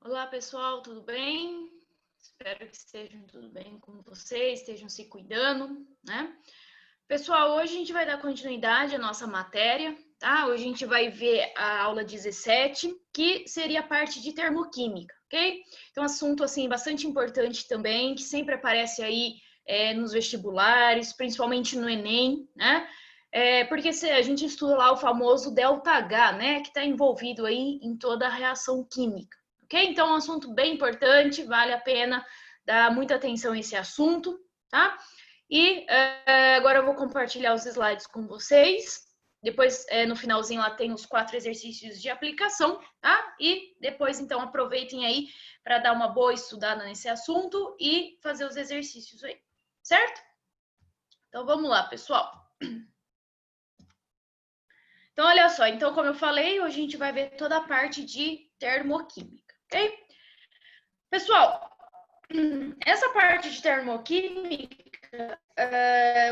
Olá, pessoal, tudo bem? Espero que estejam tudo bem com vocês, estejam se cuidando, né? Pessoal, hoje a gente vai dar continuidade à nossa matéria, tá? Hoje a gente vai ver a aula 17, que seria a parte de termoquímica, ok? Então, assunto, assim, bastante importante também, que sempre aparece aí nos vestibulares, principalmente no Enem, né? Porque a gente estuda lá o famoso ΔH, né? Que está envolvido aí em toda a reação química. Ok? Então, é um assunto bem importante, vale a pena dar muita atenção a esse assunto, tá? E agora eu vou compartilhar os slides com vocês. Depois, no finalzinho, lá tem os 4 exercícios de aplicação, tá? E depois, então, aproveitem aí para dar uma boa estudada nesse assunto e fazer os exercícios aí, certo? Então, vamos lá, pessoal. Então, olha só. Então, como eu falei, hoje a gente vai ver toda a parte de termoquímica, ok? Pessoal, essa parte de termoquímica,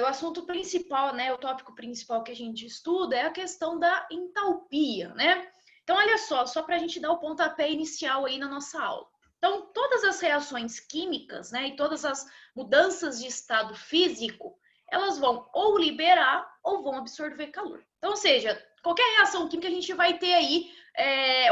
o assunto principal, né, o tópico principal que a gente estuda é a questão da entalpia, né? Então, olha só para a gente dar o pontapé inicial aí na nossa aula. Então, todas as reações químicas, né, e todas as mudanças de estado físico, elas vão ou liberar ou vão absorver calor. Então, ou seja, qualquer reação química a gente vai ter aí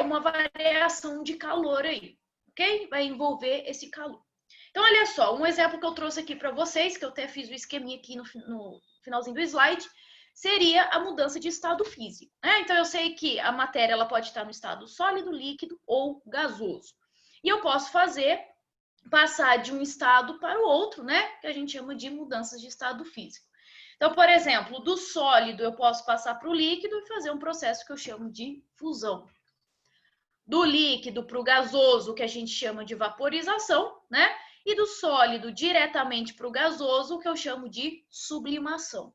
uma variação de calor aí, ok? Vai envolver esse calor. Então, olha só, um exemplo que eu trouxe aqui para vocês, que eu até fiz o esqueminha aqui no finalzinho do slide, seria a mudança de estado físico, né? Então, eu sei que a matéria ela pode estar no estado sólido, líquido ou gasoso. E eu posso passar de um estado para o outro, né? Que a gente chama de mudanças de estado físico. Então, por exemplo, do sólido eu posso passar para o líquido e fazer um processo que eu chamo de fusão. Do líquido para o gasoso, que a gente chama de vaporização, né? E do sólido diretamente para o gasoso, que eu chamo de sublimação.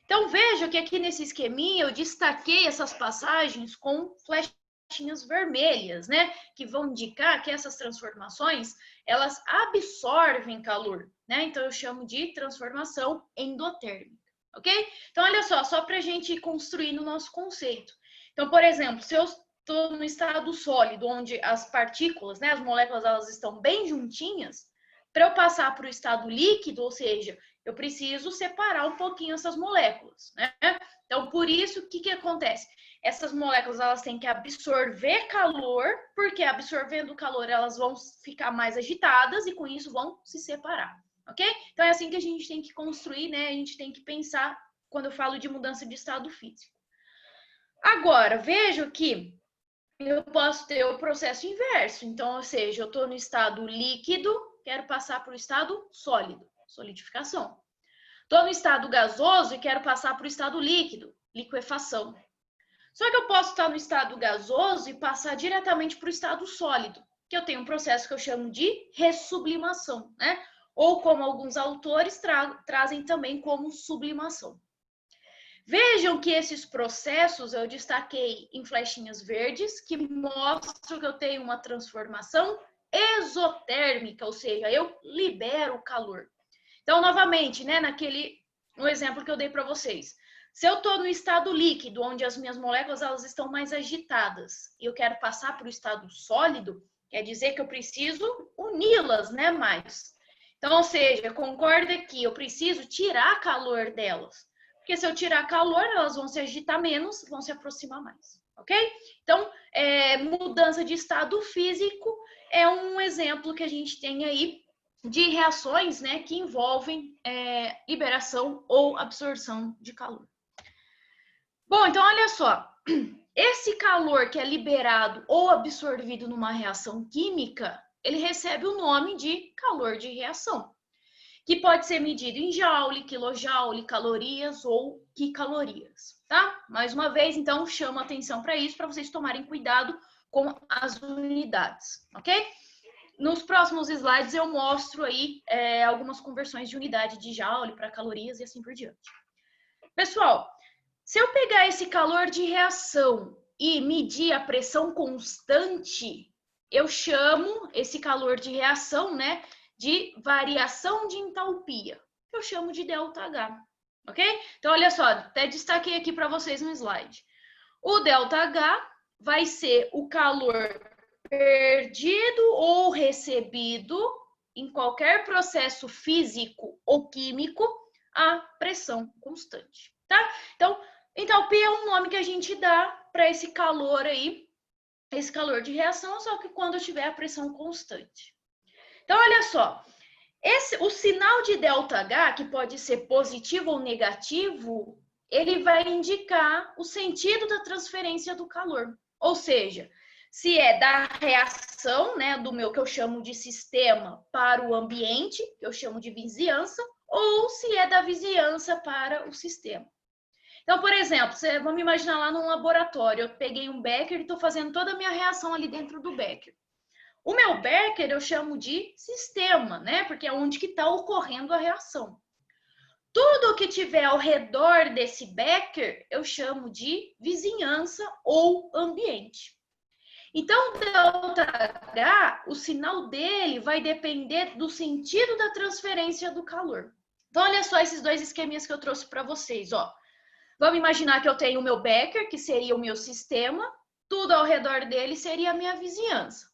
Então, veja que aqui nesse esqueminha eu destaquei essas passagens com flechinhas vermelhas, né? Que vão indicar que essas transformações, elas absorvem calor, né? Então, eu chamo de transformação endotérmica, ok? Então, olha só para a gente construir no nosso conceito. Então, por exemplo, se eu estou no estado sólido, onde as partículas, né, as moléculas, elas estão bem juntinhas, para eu passar para o estado líquido, ou seja, eu preciso separar um pouquinho essas moléculas, né? Então, por isso, o que acontece? Essas moléculas, elas têm que absorver calor, porque absorvendo calor, elas vão ficar mais agitadas e com isso vão se separar, ok? Então, é assim que a gente tem que construir, né? A gente tem que pensar quando eu falo de mudança de estado físico. Agora, vejo que eu posso ter o processo inverso. Então, ou seja, eu estou no estado líquido, quero passar para o estado sólido, solidificação. Estou no estado gasoso e quero passar para o estado líquido, liquefação. Só que eu posso estar no estado gasoso e passar diretamente para o estado sólido, que eu tenho um processo que eu chamo de ressublimação, né? Ou como alguns autores trazem também como sublimação. Vejam que esses processos eu destaquei em flechinhas verdes, que mostram que eu tenho uma transformação exotérmica, ou seja, eu libero o calor. Então, novamente, né, no exemplo que eu dei para vocês, se eu estou no estado líquido, onde as minhas moléculas elas estão mais agitadas, e eu quero passar para o estado sólido, quer dizer que eu preciso uni-las, né, mais. Então, ou seja, concorda que eu preciso tirar calor delas. Porque se eu tirar calor, elas vão se agitar menos, vão se aproximar mais, ok? Então, mudança de estado físico é um exemplo que a gente tem aí de reações, né, que envolvem liberação ou absorção de calor. Bom, então olha só, esse calor que é liberado ou absorvido numa reação química, ele recebe o nome de calor de reação, que pode ser medido em joule, quilojoule, calorias ou quicalorias, tá? Mais uma vez, então, chamo atenção para isso, para vocês tomarem cuidado com as unidades, ok? Nos próximos slides eu mostro aí algumas conversões de unidade de joule para calorias e assim por diante. Pessoal, se eu pegar esse calor de reação e medir a pressão constante, eu chamo esse calor de reação, né, de variação de entalpia. Eu chamo de ΔH, ok? Então, olha só, até destaquei aqui para vocês no slide. O ΔH vai ser o calor perdido ou recebido em qualquer processo físico ou químico a pressão constante, tá? Então, entalpia é um nome que a gente dá para esse calor aí, esse calor de reação, só que quando tiver a pressão constante. Então, olha só, o sinal de ΔH, que pode ser positivo ou negativo, ele vai indicar o sentido da transferência do calor. Ou seja, se é da reação, né, do meu que eu chamo de sistema para o ambiente, que eu chamo de vizinhança, ou se é da vizinhança para o sistema. Então, por exemplo, vamos imaginar lá num laboratório, eu peguei um becker e estou fazendo toda a minha reação ali dentro do becker. O meu becker eu chamo de sistema, né? Porque é onde que está ocorrendo a reação. Tudo que tiver ao redor desse becker eu chamo de vizinhança ou ambiente. Então, o ΔH, o sinal dele vai depender do sentido da transferência do calor. Então, olha só esses dois esqueminhas que eu trouxe para vocês, ó. Vamos imaginar que eu tenho o meu becker, que seria o meu sistema, tudo ao redor dele seria a minha vizinhança.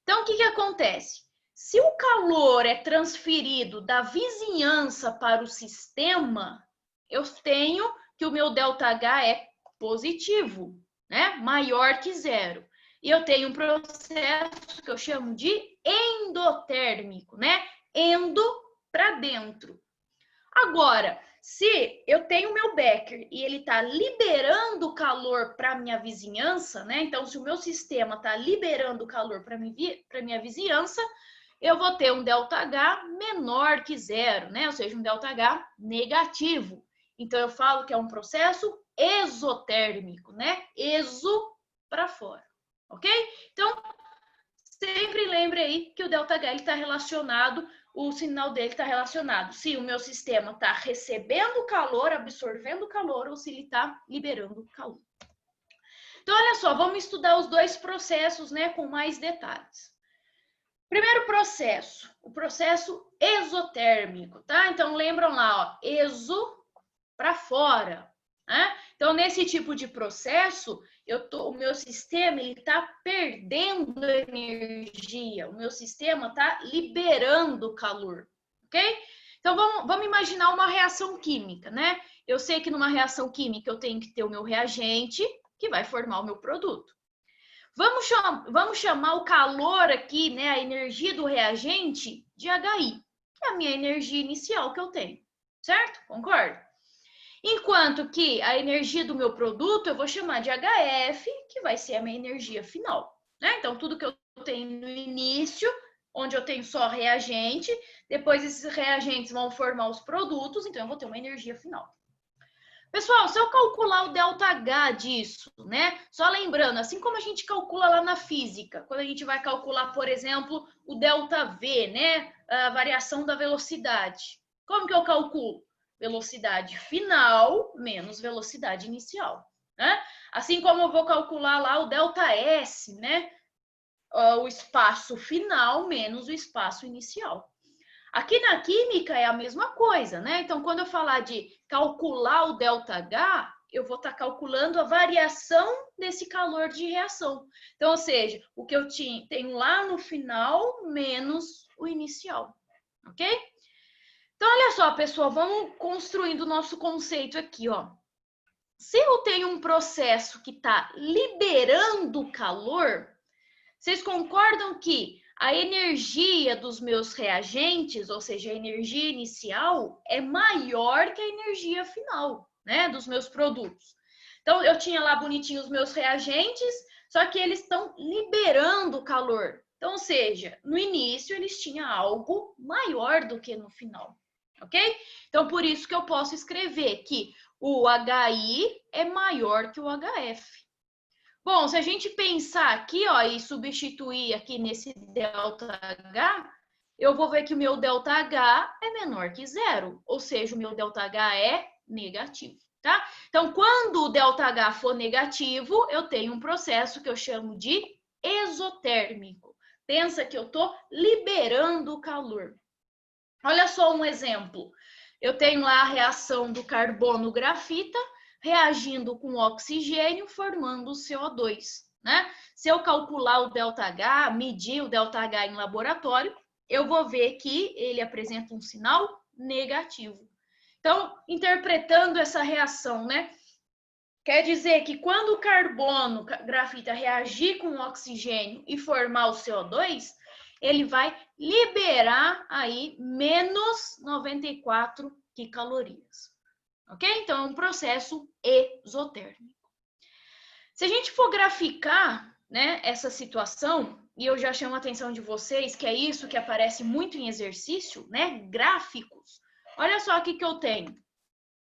Então, o que acontece? Se o calor é transferido da vizinhança para o sistema, eu tenho que o meu ΔH é positivo, né? Maior que zero. E eu tenho um processo que eu chamo de endotérmico, né? Endo para dentro. Agora, se eu tenho o meu becker e ele está liberando calor para a minha vizinhança, né? Então, se o meu sistema está liberando calor para a minha vizinhança, eu vou ter um ΔH menor que zero, né? Ou seja, um ΔH negativo. Então, eu falo que é um processo exotérmico, né? Exo para fora, ok? Então, sempre lembre aí que o ΔH está relacionado, o sinal dele está relacionado se o meu sistema está recebendo calor, absorvendo calor, ou se ele está liberando calor. Então, olha só, vamos estudar os dois processos, né, com mais detalhes. Primeiro processo, o processo exotérmico, tá? Então, lembram lá, ó, exo para fora, né? Então, nesse tipo de processo, o meu sistema está perdendo energia, o meu sistema está liberando calor, ok? Então, vamos imaginar uma reação química, né? Eu sei que numa reação química eu tenho que ter o meu reagente, que vai formar o meu produto. Vamos chamar o calor aqui, né, a energia do reagente, de HI, que é a minha energia inicial que eu tenho, certo? Concorda? Enquanto que a energia do meu produto eu vou chamar de HF, que vai ser a minha energia final, né? Então, tudo que eu tenho no início, onde eu tenho só reagente, depois esses reagentes vão formar os produtos, então eu vou ter uma energia final. Pessoal, se eu calcular o ΔH disso, né? Só lembrando, assim como a gente calcula lá na física, quando a gente vai calcular, por exemplo, o ΔV, né? A variação da velocidade. Como que eu calculo? Velocidade final menos velocidade inicial, né? Assim como eu vou calcular lá o ΔS, né? O espaço final menos o espaço inicial. Aqui na química é a mesma coisa, né? Então, quando eu falar de calcular o ΔH, eu vou estar calculando a variação desse calor de reação. Então, ou seja, o que eu tenho lá no final menos o inicial, ok? Então, olha só, pessoal, vamos construindo o nosso conceito aqui, ó. Se eu tenho um processo que está liberando calor, vocês concordam que a energia dos meus reagentes, ou seja, a energia inicial, é maior que a energia final, né, dos meus produtos? Então, eu tinha lá bonitinho os meus reagentes, só que eles estão liberando calor. Então, ou seja, no início eles tinham algo maior do que no final, ok? Então, por isso que eu posso escrever que o HI é maior que o HF. Bom, se a gente pensar aqui, ó, e substituir aqui nesse ΔH, eu vou ver que o meu ΔH é menor que zero, ou seja, o meu ΔH é negativo, tá? Então, quando o ΔH for negativo, eu tenho um processo que eu chamo de exotérmico. Pensa que eu estou liberando o calor. Olha só um exemplo. Eu tenho lá a reação do carbono grafita reagindo com oxigênio, formando o CO2. né? Se eu calcular o ΔH, medir o ΔH em laboratório, eu vou ver que ele apresenta um sinal negativo. Então, interpretando essa reação, né? Quer dizer que quando o carbono, grafita, reagir com o oxigênio e formar o CO2, ele vai liberar aí menos 94 quicalorias. Ok? Então, é um processo exotérmico. Se a gente for graficar, né, essa situação, e eu já chamo a atenção de vocês, que é isso que aparece muito em exercício, né? Gráficos. Olha só o que eu tenho.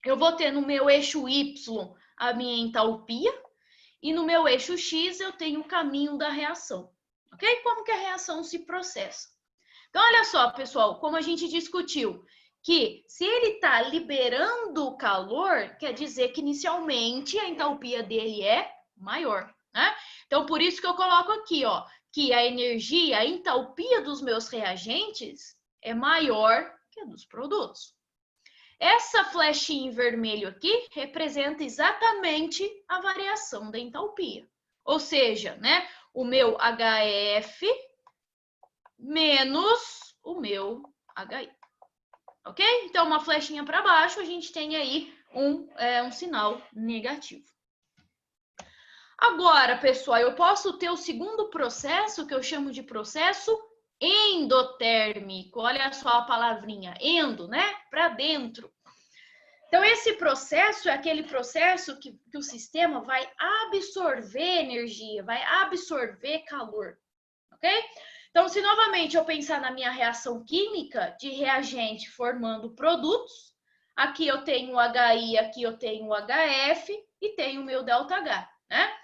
Eu vou ter no meu eixo Y a minha entalpia e no meu eixo X eu tenho o caminho da reação. Ok? Como que a reação se processa? Então, olha só, pessoal, como a gente discutiu, que se ele está liberando calor, quer dizer que inicialmente a entalpia dele é maior, né? Então, por isso que eu coloco aqui, ó, que a energia, a entalpia dos meus reagentes é maior que a dos produtos. Essa flechinha em vermelho aqui representa exatamente a variação da entalpia. Ou seja, né, o meu HF menos o meu HI. Ok? Então, uma flechinha para baixo, a gente tem aí um sinal negativo. Agora, pessoal, eu posso ter o segundo processo, que eu chamo de processo endotérmico. Olha só a palavrinha, endo, né? Para dentro. Então, esse processo é aquele processo que o sistema vai absorver energia, vai absorver calor, ok? Então, se novamente eu pensar na minha reação química de reagente formando produtos, aqui eu tenho o HI, aqui eu tenho o HF e tenho o meu ΔH, né?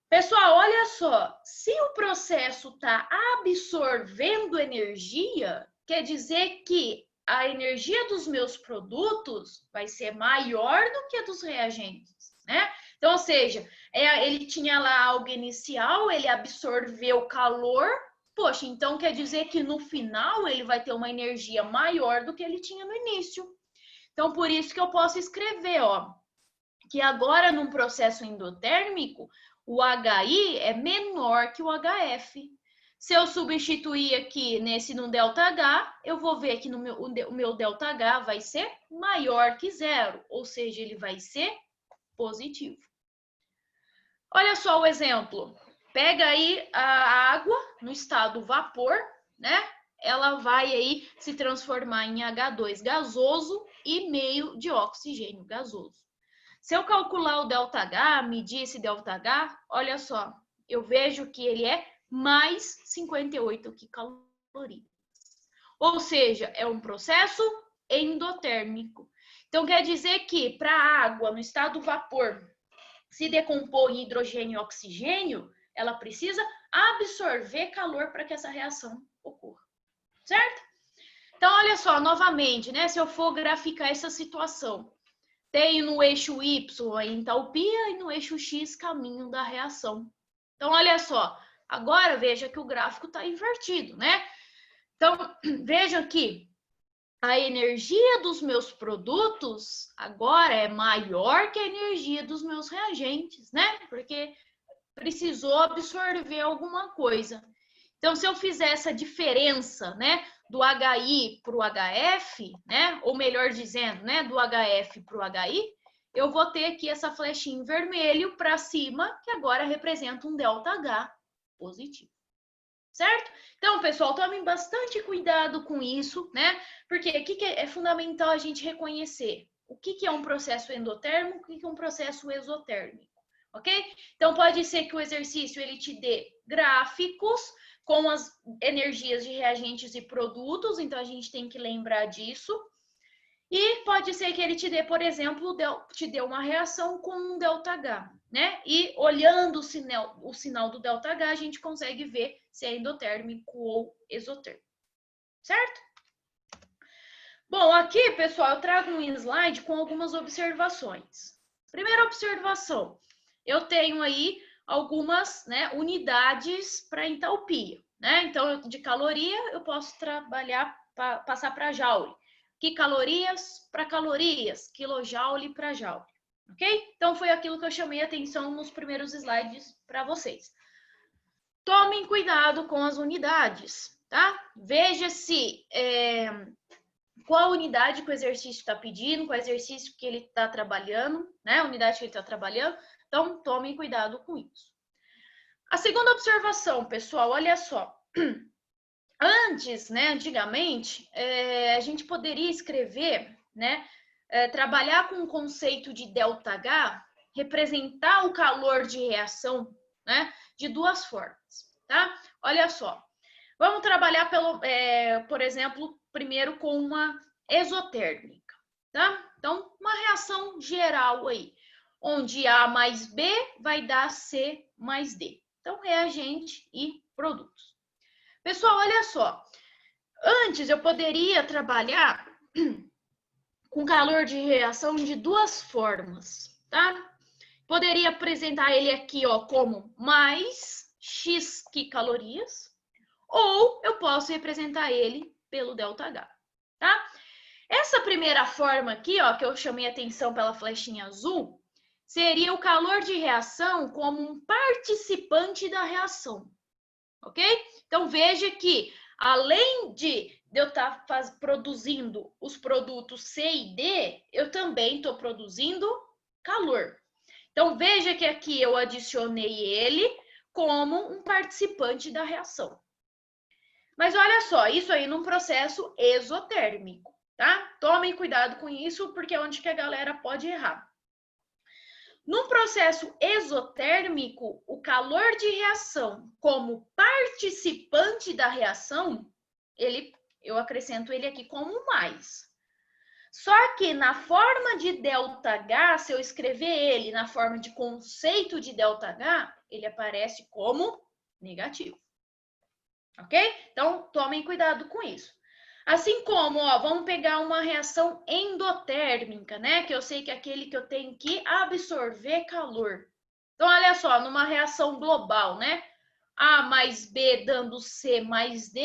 Pessoal, olha só, se o processo está absorvendo energia, quer dizer que a energia dos meus produtos vai ser maior do que a dos reagentes, né? Então, ou seja, ele tinha lá algo inicial, ele absorveu calor, poxa, então quer dizer que no final ele vai ter uma energia maior do que ele tinha no início. Então, por isso que eu posso escrever, ó, que agora num processo endotérmico, o HI é menor que o HF. Se eu substituir aqui no ΔH, eu vou ver que o meu ΔH vai ser maior que zero, ou seja, ele vai ser positivo. Olha só o exemplo. Pega aí a água no estado vapor, né? Ela vai aí se transformar em H2 gasoso e meio de oxigênio gasoso. Se eu calcular o ΔH, medir esse ΔH, olha só, eu vejo que ele é mais 58 quicalorias. Ou seja, é um processo endotérmico. Então, quer dizer que para a água, no estado vapor, se decompor em hidrogênio e oxigênio, ela precisa absorver calor para que essa reação ocorra. Certo? Então, olha só, novamente, né? Se eu for graficar essa situação, tenho no eixo Y a entalpia e no eixo X caminho da reação. Então, olha só, agora veja que o gráfico está invertido, né? Então, vejam que a energia dos meus produtos agora é maior que a energia dos meus reagentes, né? Porque precisou absorver alguma coisa. Então, se eu fizer essa diferença, né, do HI para o HF, né, ou melhor dizendo, né, do HF para o HI, eu vou ter aqui essa flechinha em vermelho para cima, que agora representa um ΔH positivo. Certo? Então, pessoal, tomem bastante cuidado com isso, né? Porque aqui que é fundamental a gente reconhecer o que é um processo endotérmico e o que é um processo exotérmico, ok? Então, pode ser que o exercício ele te dê gráficos com as energias de reagentes e produtos, então a gente tem que lembrar disso. E pode ser que ele te dê, por exemplo, te dê uma reação com um ΔH, né? E olhando o sinal do ΔH, a gente consegue ver se é endotérmico ou exotérmico, certo? Bom, aqui, pessoal, eu trago um slide com algumas observações. Primeira observação, eu tenho aí algumas, né, unidades para entalpia, né? Então, de caloria, eu posso passar para joule. Que calorias para calorias, quilojoule para joule. ok? Então, foi aquilo que eu chamei a atenção nos primeiros slides para vocês. Tomem cuidado com as unidades, tá? Veja se qual unidade que o exercício está pedindo, qual exercício que ele está trabalhando, né? A unidade que ele está trabalhando. Então, tomem cuidado com isso. A segunda observação, pessoal, olha só. Antes, né, antigamente, a gente poderia escrever, né, trabalhar com o conceito de ΔH, representar o calor de reação, né, de duas formas, tá? Olha só. Vamos trabalhar, por exemplo, primeiro com uma exotérmica, tá? Então, uma reação geral aí, onde A mais B vai dar C mais D. Então, reagente e produtos. Pessoal, olha só. Antes eu poderia trabalhar com calor de reação de duas formas, tá? Poderia apresentar ele aqui, ó, como mais X quicalorias, ou eu posso representar ele pelo ΔH, tá? Essa primeira forma aqui, ó, que eu chamei atenção pela flechinha azul, seria o calor de reação como um participante da reação, ok? Então, veja que, além de eu estar produzindo os produtos C e D, eu também estou produzindo calor. Então, veja que aqui eu adicionei ele como um participante da reação. Mas olha só, isso aí num processo exotérmico, tá? Tomem cuidado com isso, porque é onde que a galera pode errar. Num processo exotérmico, o calor de reação como participante da reação, eu acrescento ele aqui como mais. Só que na forma de ΔH, se eu escrever ele na forma de conceito de ΔH, ele aparece como negativo. Ok? Então, tomem cuidado com isso. Assim como, ó, vamos pegar uma reação endotérmica, né? Que eu sei que é aquele que eu tenho que absorver calor. Então, olha só, numa reação global, né? A mais B dando C mais D,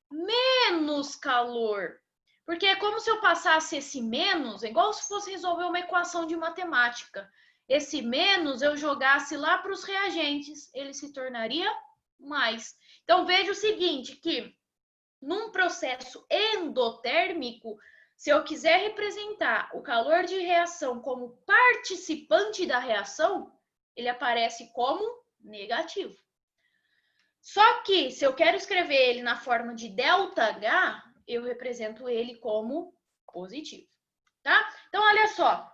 menos calor. Porque é como se eu passasse esse menos, igual se fosse resolver uma equação de matemática. Esse menos eu jogasse lá para os reagentes, ele se tornaria mais. Então, veja o seguinte, que num processo endotérmico, se eu quiser representar o calor de reação como participante da reação, ele aparece como negativo. Só que, se eu quero escrever ele na forma de ΔH, eu represento ele como positivo, tá? Então, olha só,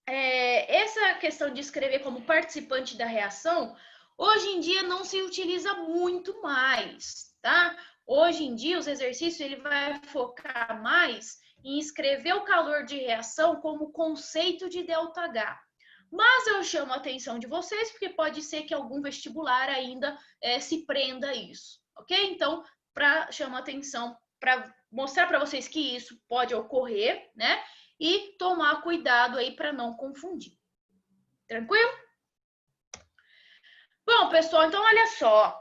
essa questão de escrever como participante da reação, hoje em dia não se utiliza muito mais, tá? Hoje em dia, os exercícios ele vai focar mais em escrever o calor de reação como conceito de ΔH. Mas eu chamo a atenção de vocês, porque pode ser que algum vestibular ainda se prenda a isso, ok? Então, para chamar atenção, para mostrar para vocês que isso pode ocorrer, né? E tomar cuidado aí para não confundir. Tranquilo? Bom, pessoal, então olha só.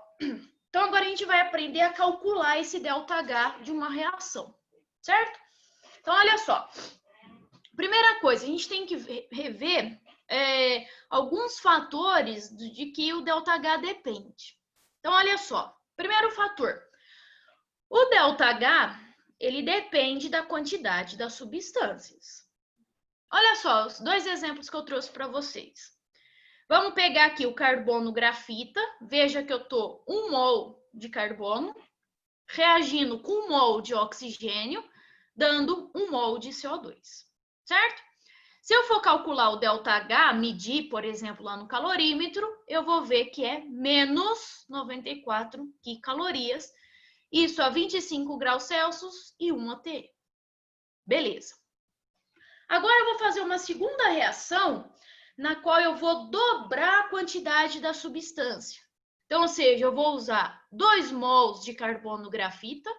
Então, agora a gente vai aprender a calcular esse ΔH de uma reação, certo? Então, olha só. Primeira coisa, a gente tem que rever alguns fatores de que o ΔH depende. Então, olha só. Primeiro fator. O ΔH, ele depende da quantidade das substâncias. Olha só, os dois exemplos que eu trouxe para vocês. Vamos pegar aqui o carbono grafita. Veja que eu estou 1 mol de carbono reagindo com 1 mol de oxigênio, dando 1 mol de CO2, certo? Se eu for calcular o ΔH, medir, por exemplo, lá no calorímetro, eu vou ver que é menos 94 quicalorias, isso a 25 graus Celsius e 1 atm. Beleza. Agora eu vou fazer uma segunda reação, na qual eu vou dobrar a quantidade da substância. Então, ou seja, eu vou usar 2 mols de carbono grafita,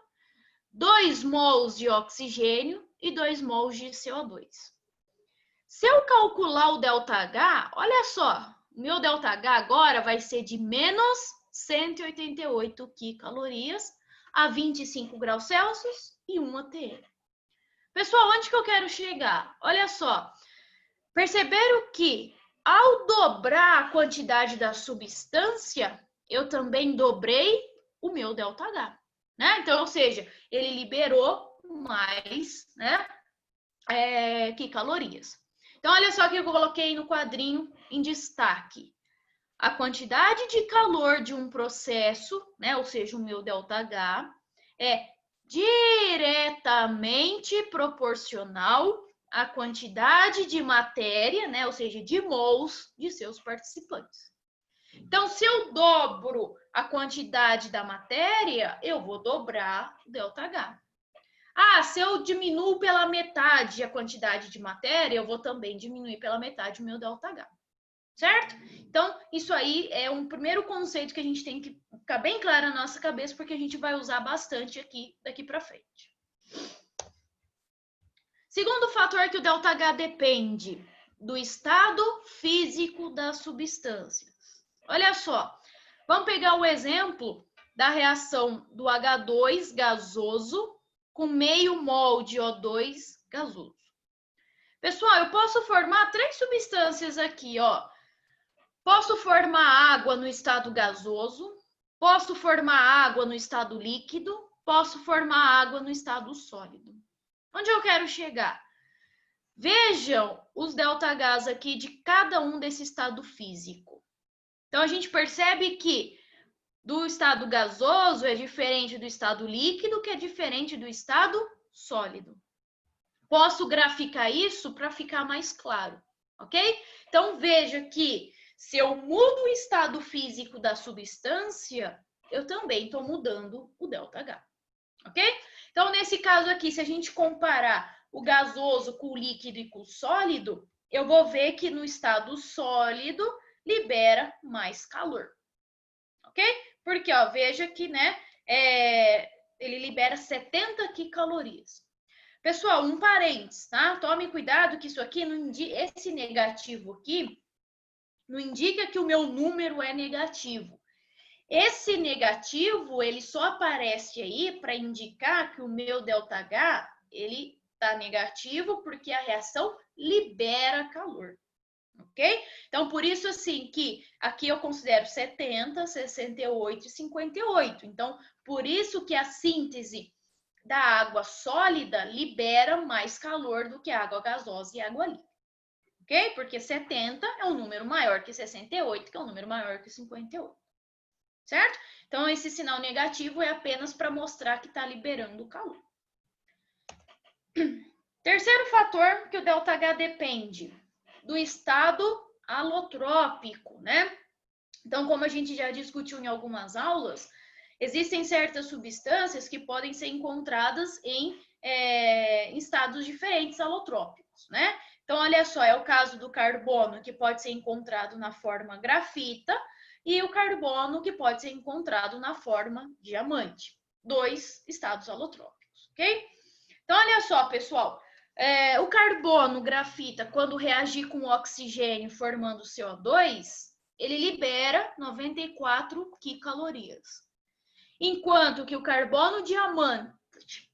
2 mols de oxigênio e 2 mols de CO2. Se eu calcular o ΔH, olha só, o meu ΔH agora vai ser de menos 188 quicalorias a 25 graus Celsius e 1 atm. Pessoal, onde que eu quero chegar? Olha só, Perceberam que ao dobrar a quantidade da substância, eu também dobrei o meu ΔH, né? Então, ou seja, ele liberou mais, né, que calorias. Então, olha só que eu coloquei no quadrinho em destaque. A quantidade de calor de um processo, né, ou seja, o meu ΔH, é diretamente proporcional à quantidade de matéria, né, ou seja, de mols de seus participantes. Então, se eu dobro a quantidade da matéria, eu vou dobrar o ΔH. Ah, se eu diminuo pela metade a quantidade de matéria, eu vou também diminuir pela metade o meu ΔH. Certo? Então, isso aí é um primeiro conceito que a gente tem que ficar bem claro na nossa cabeça, porque a gente vai usar bastante aqui daqui para frente. Segundo fator que o ΔH depende do estado físico das substâncias. Olha só, vamos pegar o exemplo da reação do H2 gasoso com meio mol de O2 gasoso. Pessoal, eu posso formar 3 substâncias aqui, ó. Posso formar água no estado gasoso, posso formar água no estado líquido, posso formar água no estado sólido. Onde eu quero chegar? Vejam os ΔHs aqui de cada um desse estado físico. Então, a gente percebe que do estado gasoso é diferente do estado líquido, que é diferente do estado sólido. Posso graficar isso para ficar mais claro, ok? Então, veja que se eu mudo o estado físico da substância, eu também estou mudando o ΔH, ok? Então, nesse caso aqui, se a gente comparar o gasoso com o líquido e com o sólido, eu vou ver que no estado sólido libera mais calor, ok? Porque, ó, veja que, né, ele libera 70 quicalorias. Pessoal, um parênteses, tá? Tome cuidado que isso aqui, esse negativo aqui, não indica que o meu número é negativo. Esse negativo, ele só aparece aí para indicar que o meu ΔH, ele está negativo porque a reação libera calor, ok? Então, por isso, assim, que aqui eu considero 70, 68 e 58. Então, por isso que a síntese da água sólida libera mais calor do que a água gasosa e a água líquida. Ok? Porque 70 é um número maior que 68, que é um número maior que 58. Certo? Então, esse sinal negativo é apenas para mostrar que está liberando calor. Terceiro fator que o ΔH depende do estado alotrópico, né? Então, como a gente já discutiu em algumas aulas, existem certas substâncias que podem ser encontradas em estados diferentes alotrópicos, né? Então, olha só, é o caso do carbono, que pode ser encontrado na forma grafita, e o carbono, que pode ser encontrado na forma diamante. 2 estados alotrópicos, ok? Então, olha só, pessoal, o carbono grafita, quando reagir com o oxigênio formando CO2, ele libera 94 quicalorias. Enquanto que o carbono diamante,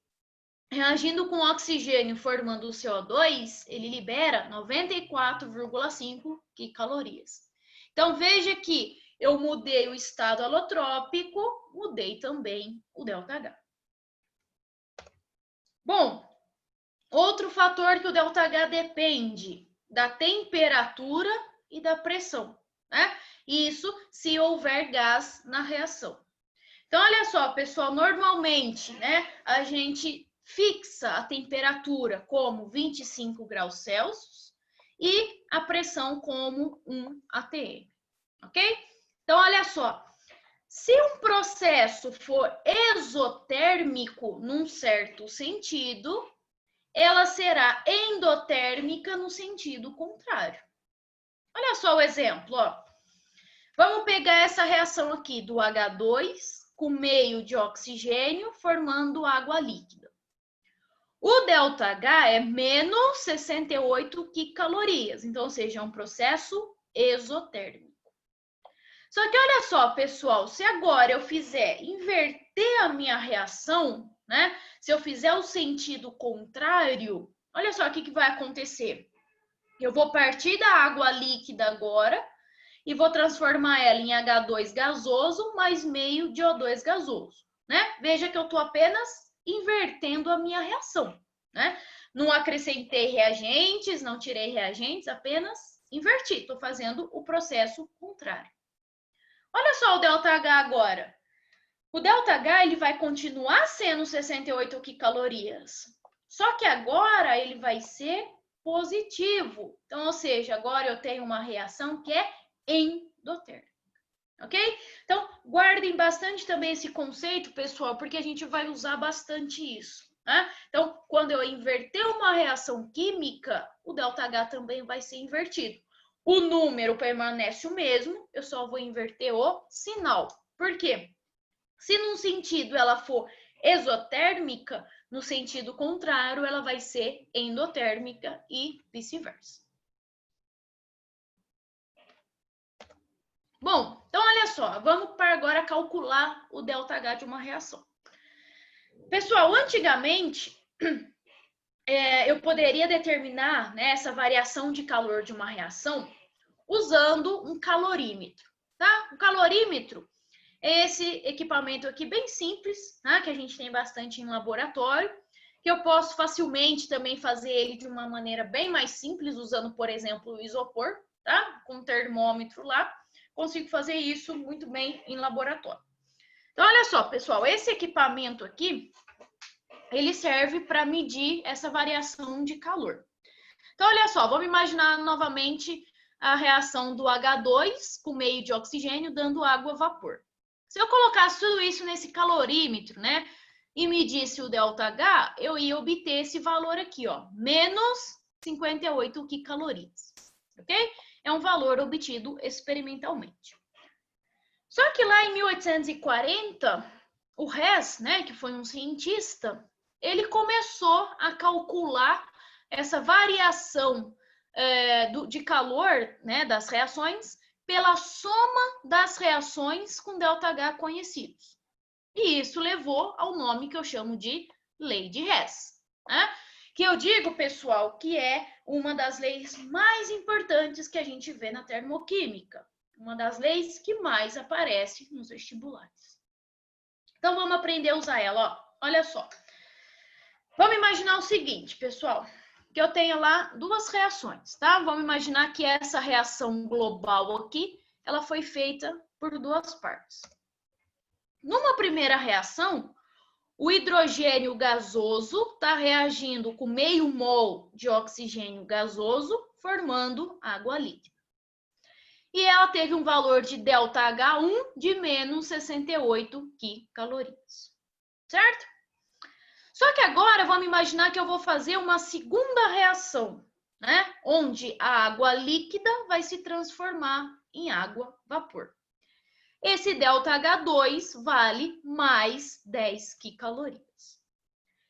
reagindo com oxigênio formando o CO2, ele libera 94,5 quicalorias. Então, veja que eu mudei o estado alotrópico, mudei também o ΔH. Bom, outro fator que o ΔH depende da temperatura e da pressão, né? Isso se houver gás na reação. Então, olha só, pessoal, normalmente, né, a gente fixa a temperatura como 25 graus Celsius e a pressão como 1 atm, ok? Então, olha só, se um processo for exotérmico num certo sentido, ela será endotérmica no sentido contrário. Olha só o exemplo, ó. Vamos pegar essa reação aqui do H2 com meio de oxigênio formando água líquida. O ΔH é menos 68 quicalorias, então, ou seja, é um processo exotérmico. Só que olha só, pessoal, se agora eu fizer inverter a minha reação, né? Se eu fizer o sentido contrário, olha só o que vai acontecer. Eu vou partir da água líquida agora e vou transformar ela em H2 gasoso mais meio de O2 gasoso, né? Veja que eu estou apenas invertendo a minha reação, né? Não acrescentei reagentes, não tirei reagentes, apenas inverti. Estou fazendo o processo contrário. Olha só o ΔH agora. O ΔH ele vai continuar sendo 68 quicalorias, só que agora ele vai ser positivo. Então, ou seja, agora eu tenho uma reação que é endotérmica, ok? Então, guardem bastante também esse conceito, pessoal, porque a gente vai usar bastante isso. Né? Então, quando eu inverter uma reação química, o ΔH também vai ser invertido. O número permanece o mesmo, eu só vou inverter o sinal. Por quê? Se num sentido ela for exotérmica, no sentido contrário, ela vai ser endotérmica e vice-versa. Bom, então olha só, vamos para agora calcular o ΔH de uma reação. Pessoal, antigamente, eu poderia determinar, né, essa variação de calor de uma reação usando um calorímetro, tá? Um calorímetro é esse equipamento aqui bem simples, né, que a gente tem bastante em laboratório, que eu posso facilmente também fazer ele de uma maneira bem mais simples, usando, por exemplo, o isopor, tá? Com um termômetro lá, consigo fazer isso muito bem em laboratório. Então, olha só, pessoal, esse equipamento aqui, ele serve para medir essa variação de calor. Então, olha só, vamos imaginar novamente a reação do H2 com meio de oxigênio dando água a vapor. Se eu colocasse tudo isso nesse calorímetro, né, e medisse o ΔH, eu ia obter esse valor aqui, ó, menos 58 quicalorias, ok? É um valor obtido experimentalmente. Só que lá em 1840, o Hess, né, que foi um cientista, ele começou a calcular essa variação de calor, né, das reações pela soma das reações com ΔH conhecidos. E isso levou ao nome que eu chamo de lei de Hess, né? Que eu digo, pessoal, que é uma das leis mais importantes que a gente vê na termoquímica, uma das leis que mais aparece nos vestibulares. Então, vamos aprender a usar ela, ó. Olha só. Vamos imaginar o seguinte, pessoal, que eu tenho lá duas reações, tá? Vamos imaginar que essa reação global aqui, ela foi feita por duas partes. Numa primeira reação, o hidrogênio gasoso está reagindo com meio mol de oxigênio gasoso, formando água líquida. E ela teve um valor de ΔH1 de menos 68 quicalorias, certo? Só que agora vamos imaginar que eu vou fazer uma segunda reação, né? Onde a água líquida vai se transformar em água vapor. Esse ΔH2 vale mais 10 quicalorias.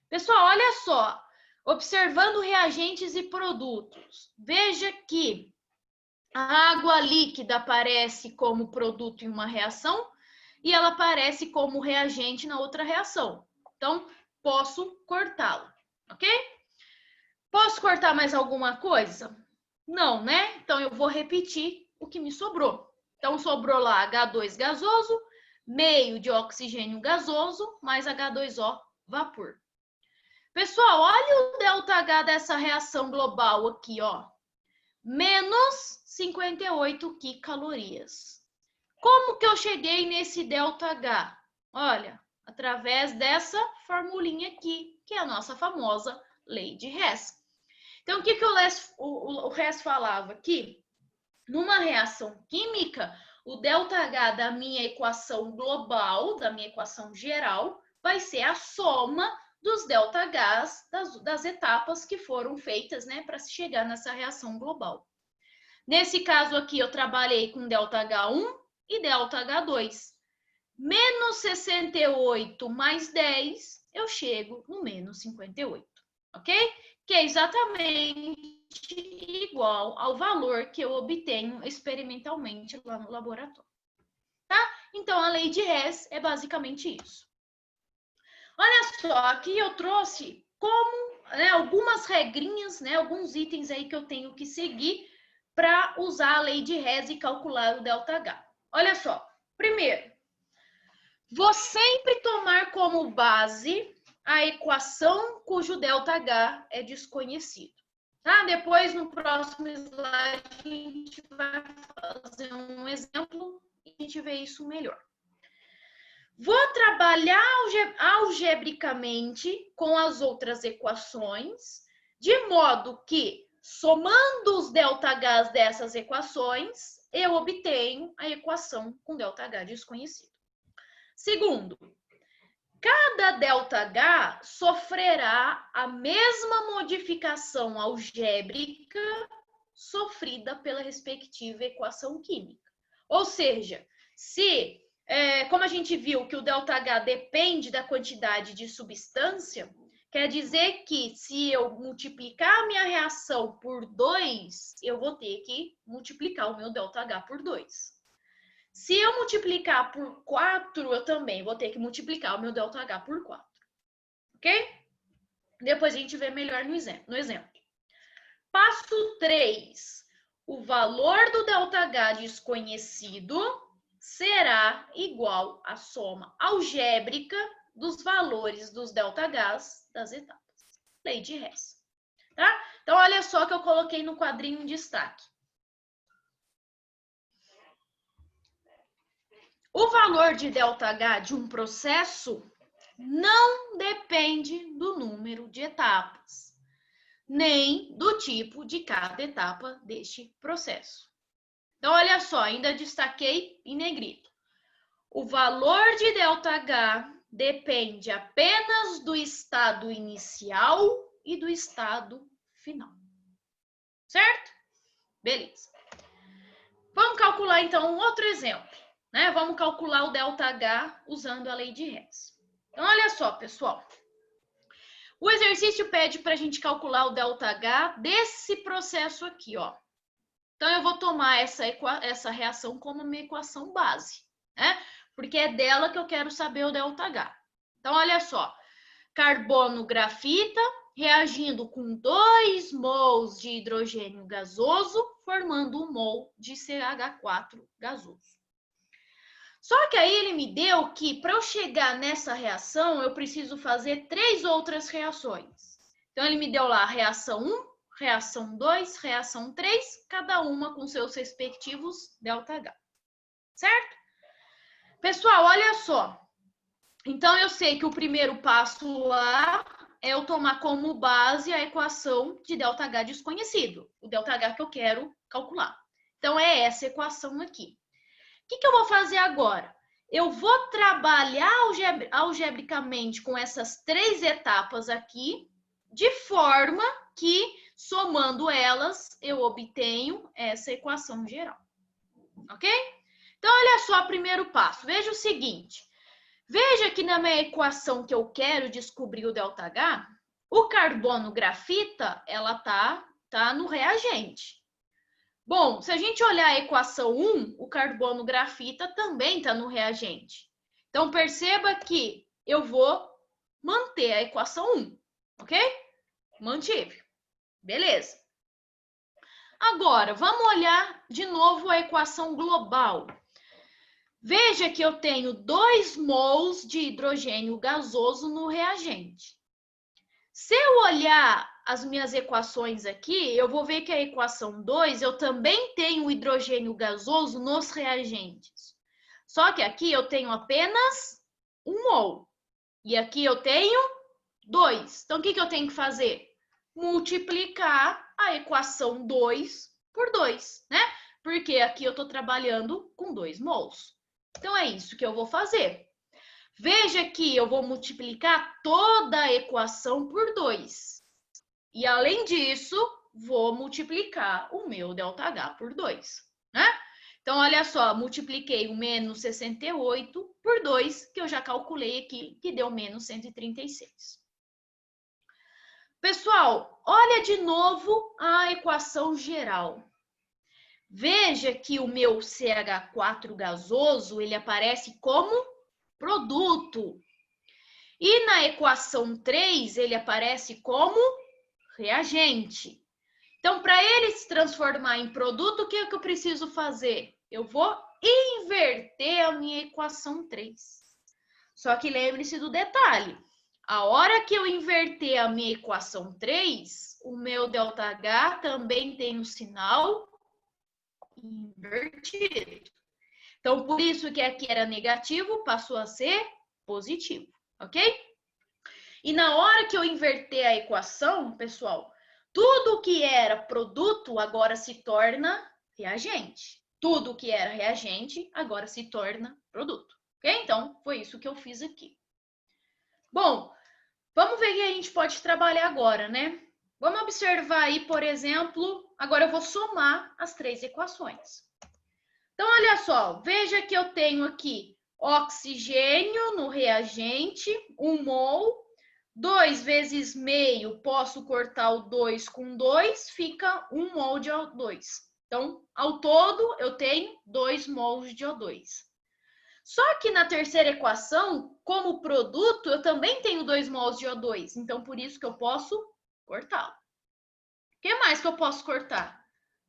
Pessoal, olha só, observando reagentes e produtos, veja que a água líquida aparece como produto em uma reação e ela aparece como reagente na outra reação. Então, posso cortá-la, ok? Posso cortar mais alguma coisa? Não, né? Então, eu vou repetir o que me sobrou. Então, sobrou lá H2 gasoso, meio de oxigênio gasoso, mais H2O vapor. Pessoal, olha o ΔH dessa reação global aqui, ó. Menos 58 quicalorias. Como que eu cheguei nesse ΔH? Olha, através dessa formulinha aqui, que é a nossa famosa lei de Hess. Então, o que o Hess falava aqui? Numa reação química, o ΔH da minha equação global, da minha equação geral, vai ser a soma dos ΔHs das etapas que foram feitas, né, para se chegar nessa reação global. Nesse caso aqui, eu trabalhei com ΔH1 e ΔH2. Menos 68 mais 10, eu chego no menos 58, ok? Que é exatamente igual ao valor que eu obtenho experimentalmente lá no laboratório, tá? Então, a lei de Hess é basicamente isso. Olha só, aqui eu trouxe como né, algumas regrinhas, né, alguns itens aí que eu tenho que seguir para usar a lei de Hess e calcular o ΔH. Olha só, primeiro, vou sempre tomar como base a equação cujo ΔH é desconhecido. Tá? Depois, no próximo slide, a gente vai fazer um exemplo e a gente vê isso melhor. Vou trabalhar algebricamente com as outras equações, de modo que, somando os ΔHs dessas equações, eu obtenho a equação com ΔH desconhecido. Segundo, cada ΔH sofrerá a mesma modificação algébrica sofrida pela respectiva equação química. Ou seja, como a gente viu que o ΔH depende da quantidade de substância, quer dizer que se eu multiplicar a minha reação por 2, eu vou ter que multiplicar o meu ΔH por 2. Se eu multiplicar por 4, eu também vou ter que multiplicar o meu ΔH por 4. Ok? Depois a gente vê melhor no exemplo. Passo 3. O valor do ΔH desconhecido será igual à soma algébrica dos valores dos ΔHs das etapas. Lei de Hess. Tá? Então, olha só que eu coloquei no quadrinho em destaque. O valor de ΔH de um processo não depende do número de etapas, nem do tipo de cada etapa deste processo. Então, olha só, ainda destaquei em negrito. O valor de ΔH depende apenas do estado inicial e do estado final. Certo? Beleza. Vamos calcular, então, um outro exemplo. Né? Vamos calcular o ΔH usando a lei de Hess. Então, olha só, pessoal. O exercício pede para a gente calcular o ΔH desse processo aqui, ó. Então, eu vou tomar essa reação como uma equação base, né? Porque é dela que eu quero saber o ΔH. Então, olha só. Carbono grafita reagindo com 2 mols de hidrogênio gasoso, formando 1 mol de CH4 gasoso. Só que aí ele me deu que, para eu chegar nessa reação, eu preciso fazer 3 outras reações. Então, ele me deu lá a reação 1, reação 2, reação 3, cada uma com seus respectivos ΔH. Certo? Pessoal, olha só. Então, eu sei que o primeiro passo lá é eu tomar como base a equação de ΔH desconhecido, o ΔH que eu quero calcular. Então, é essa equação aqui. O que eu vou fazer agora? Eu vou trabalhar algebricamente com essas 3 etapas aqui, de forma que, somando elas, eu obtenho essa equação geral. Ok? Então, olha só o primeiro passo. Veja o seguinte. Veja que na minha equação que eu quero descobrir o ΔH, o carbono grafita, ela tá no reagente. Bom, se a gente olhar a equação 1, o carbono grafita também está no reagente. Então, perceba que eu vou manter a equação 1, ok? Mantive. Beleza. Agora, vamos olhar de novo a equação global. Veja que eu tenho 2 mols de hidrogênio gasoso no reagente. Se eu olhar as minhas equações aqui, eu vou ver que a equação 2, eu também tenho hidrogênio gasoso nos reagentes. Só que aqui eu tenho apenas 1 mol. E aqui eu tenho 2. Então, o que eu tenho que fazer? Multiplicar a equação 2 por 2, né? Porque aqui eu estou trabalhando com 2 mols. Então, é isso que eu vou fazer. Veja que eu vou multiplicar toda a equação por 2. E, além disso, vou multiplicar o meu ΔH por 2, né? Então, olha só, multipliquei o menos 68 por 2, que eu já calculei aqui, que deu menos 136. Pessoal, olha de novo a equação geral. Veja que o meu CH4 gasoso, ele aparece como produto. E na equação 3, ele aparece como reagente. Então, para ele se transformar em produto, o que é que eu preciso fazer? Eu vou inverter a minha equação 3. Só que lembre-se do detalhe. A hora que eu inverter a minha equação 3, o meu ΔH também tem um sinal invertido. Então, por isso que aqui era negativo, passou a ser positivo, ok? E na hora que eu inverter a equação, pessoal, tudo que era produto agora se torna reagente. Tudo que era reagente agora se torna produto, ok? Então, foi isso que eu fiz aqui. Bom, vamos ver o que a gente pode trabalhar agora, né? Vamos observar aí, por exemplo, agora eu vou somar as 3 equações. Então, olha só, veja que eu tenho aqui oxigênio no reagente, 1 mol, 2 vezes meio, posso cortar o 2 com 2, fica 1 mol de O2. Então, ao todo, eu tenho 2 mols de O2. Só que na terceira equação, como produto, eu também tenho 2 mols de O2. Então, por isso que eu posso cortá-lo. O que mais que eu posso cortar?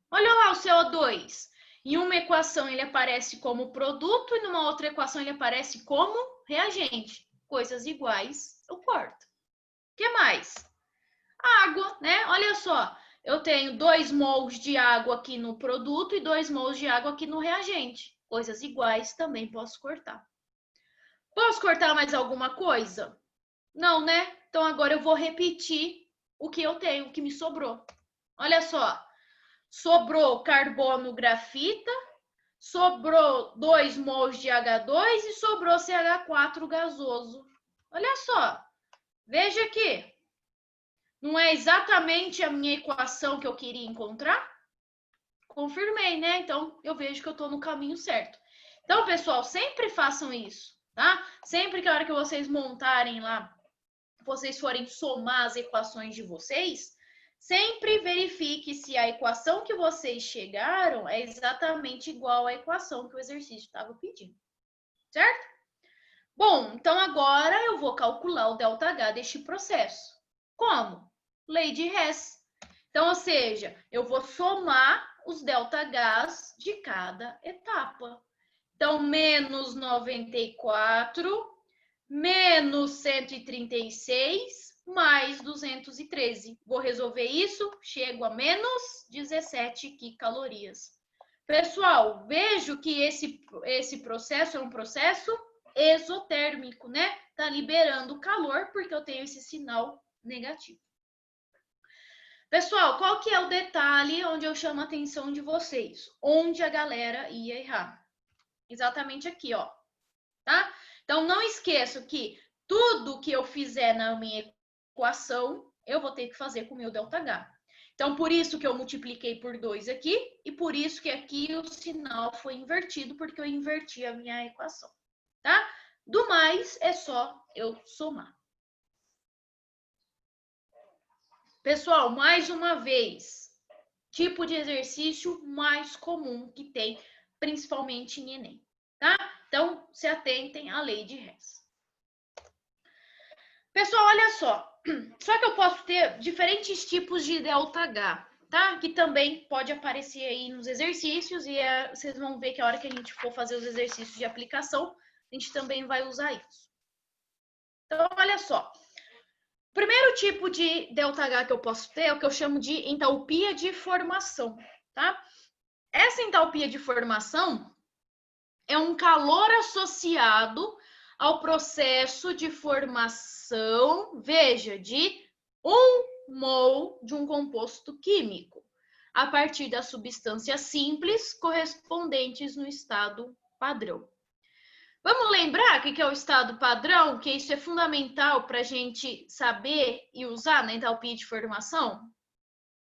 Olha lá o CO2. Em uma equação ele aparece como produto e numa outra equação ele aparece como reagente. Coisas iguais, eu corto. O que mais? Água, né? Olha só, eu tenho 2 mols de água aqui no produto e 2 mols de água aqui no reagente. Coisas iguais também posso cortar. Posso cortar mais alguma coisa? Não, né? Então agora eu vou repetir o que eu tenho, o que me sobrou. Olha só, sobrou carbono grafita, sobrou 2 mols de H2 e sobrou CH4 gasoso. Olha só, veja aqui. Não é exatamente a minha equação que eu queria encontrar? Confirmei, né? Então, eu vejo que eu estou no caminho certo. Então, pessoal, sempre façam isso, tá? Sempre que a hora que vocês montarem lá, vocês forem somar as equações de vocês, sempre verifique se a equação que vocês chegaram é exatamente igual à equação que o exercício estava pedindo, certo? Bom, então agora eu vou calcular o ΔH deste processo. Como? Lei de Hess. Então, ou seja, eu vou somar os ΔHs de cada etapa. Então, menos 94, menos 136, mais 213. Vou resolver isso, chego a menos 17 quicalorias. Pessoal, vejo que esse processo é um processo exotérmico, né? Tá liberando calor porque eu tenho esse sinal negativo. Pessoal, qual que é o detalhe onde eu chamo a atenção de vocês? Onde a galera ia errar? Exatamente aqui, ó. Tá? Então, não esqueço que tudo que eu fizer na minha equação, eu vou ter que fazer com o meu ΔH. Então, por isso que eu multipliquei por 2 aqui, e por isso que aqui o sinal foi invertido, porque eu inverti a minha equação, tá? Do mais, é só eu somar. Pessoal, mais uma vez, tipo de exercício mais comum que tem, principalmente em Enem, tá? Então, se atentem à lei de Hess. Pessoal, olha só. Só que eu posso ter diferentes tipos de ΔH, tá? Que também pode aparecer aí nos exercícios e vocês vão ver que a hora que a gente for fazer os exercícios de aplicação, a gente também vai usar isso. Então, olha só. O primeiro tipo de ΔH que eu posso ter é o que eu chamo de entalpia de formação, tá? Essa entalpia de formação é um calor associado ao processo de formação, veja, de 1 mol de um composto químico, a partir das substâncias simples correspondentes no estado padrão. Vamos lembrar o que é o estado padrão, que isso é fundamental para a gente saber e usar na entalpia de formação?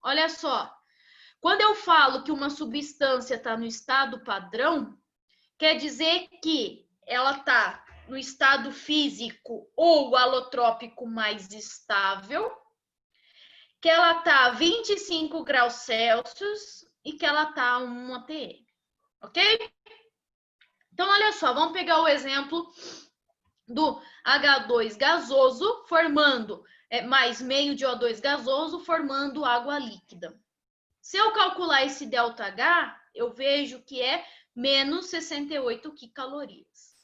Olha só, quando eu falo que uma substância está no estado padrão, quer dizer que ela está no estado físico ou alotrópico mais estável, que ela está a 25 graus Celsius e que ela está a 1 atm, ok? Então, olha só, vamos pegar o exemplo do H2 gasoso formando mais meio de O2 gasoso, formando água líquida. Se eu calcular esse ΔH, eu vejo que é menos 68 quicalorias.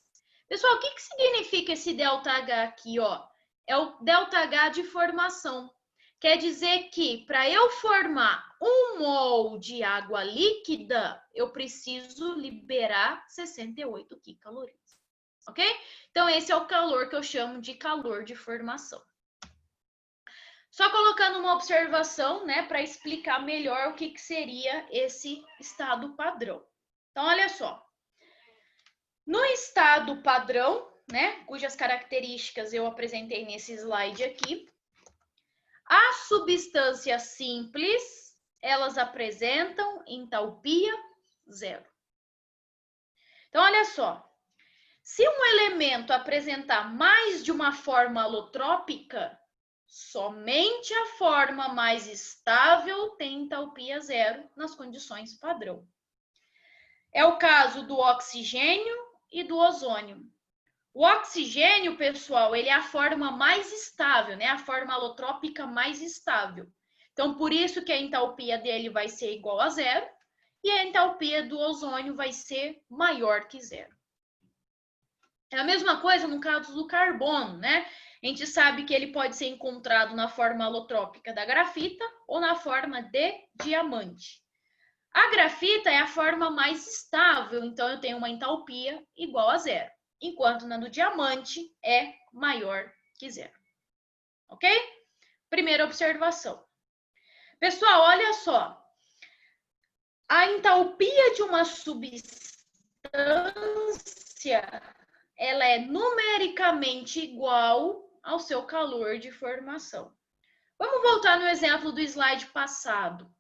Pessoal, o que significa esse ΔH aqui, ó? É o ΔH de formação. Quer dizer que para eu formar 1 mol de água líquida, eu preciso liberar 68 quicalorias. Ok? Então, esse é o calor que eu chamo de calor de formação. Só colocando uma observação, né, para explicar melhor o que seria esse estado padrão. Então, olha só. No estado padrão, né, cujas características eu apresentei nesse slide aqui, as substâncias simples, elas apresentam entalpia zero. Então, olha só. Se um elemento apresentar mais de uma forma alotrópica, somente a forma mais estável tem entalpia zero nas condições padrão. É o caso do oxigênio e do ozônio. O oxigênio, pessoal, ele é a forma mais estável, né? A forma alotrópica mais estável. Então, por isso que a entalpia dele vai ser igual a zero e a entalpia do ozônio vai ser maior que zero. É a mesma coisa no caso do carbono, né? A gente sabe que ele pode ser encontrado na forma alotrópica da grafita ou na forma de diamante. A grafita é a forma mais estável, então eu tenho uma entalpia igual a zero, enquanto na do diamante é maior que zero. Ok? Primeira observação. Pessoal, olha só. A entalpia de uma substância, ela é numericamente igual ao seu calor de formação. Vamos voltar no exemplo do slide passado.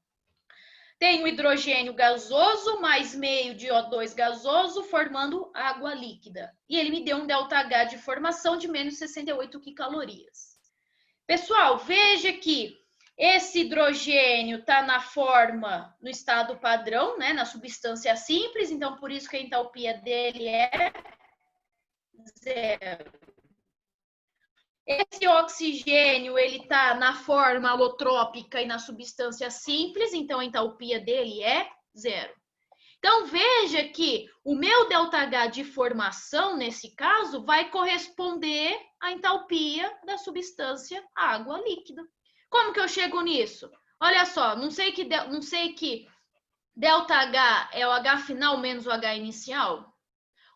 Tem o hidrogênio gasoso mais meio de O2 gasoso formando água líquida. E ele me deu um ΔH de formação de menos 68 quicalorias. Pessoal, veja que esse hidrogênio está na forma, no estado padrão, né, na substância simples, então por isso que a entalpia dele é zero. Esse oxigênio, ele está na forma alotrópica e na substância simples, então a entalpia dele é zero. Então, veja que o meu ΔH de formação, nesse caso, vai corresponder à entalpia da substância água líquida. Como que eu chego nisso? Olha só, não sei que ΔH é o H final menos o H inicial?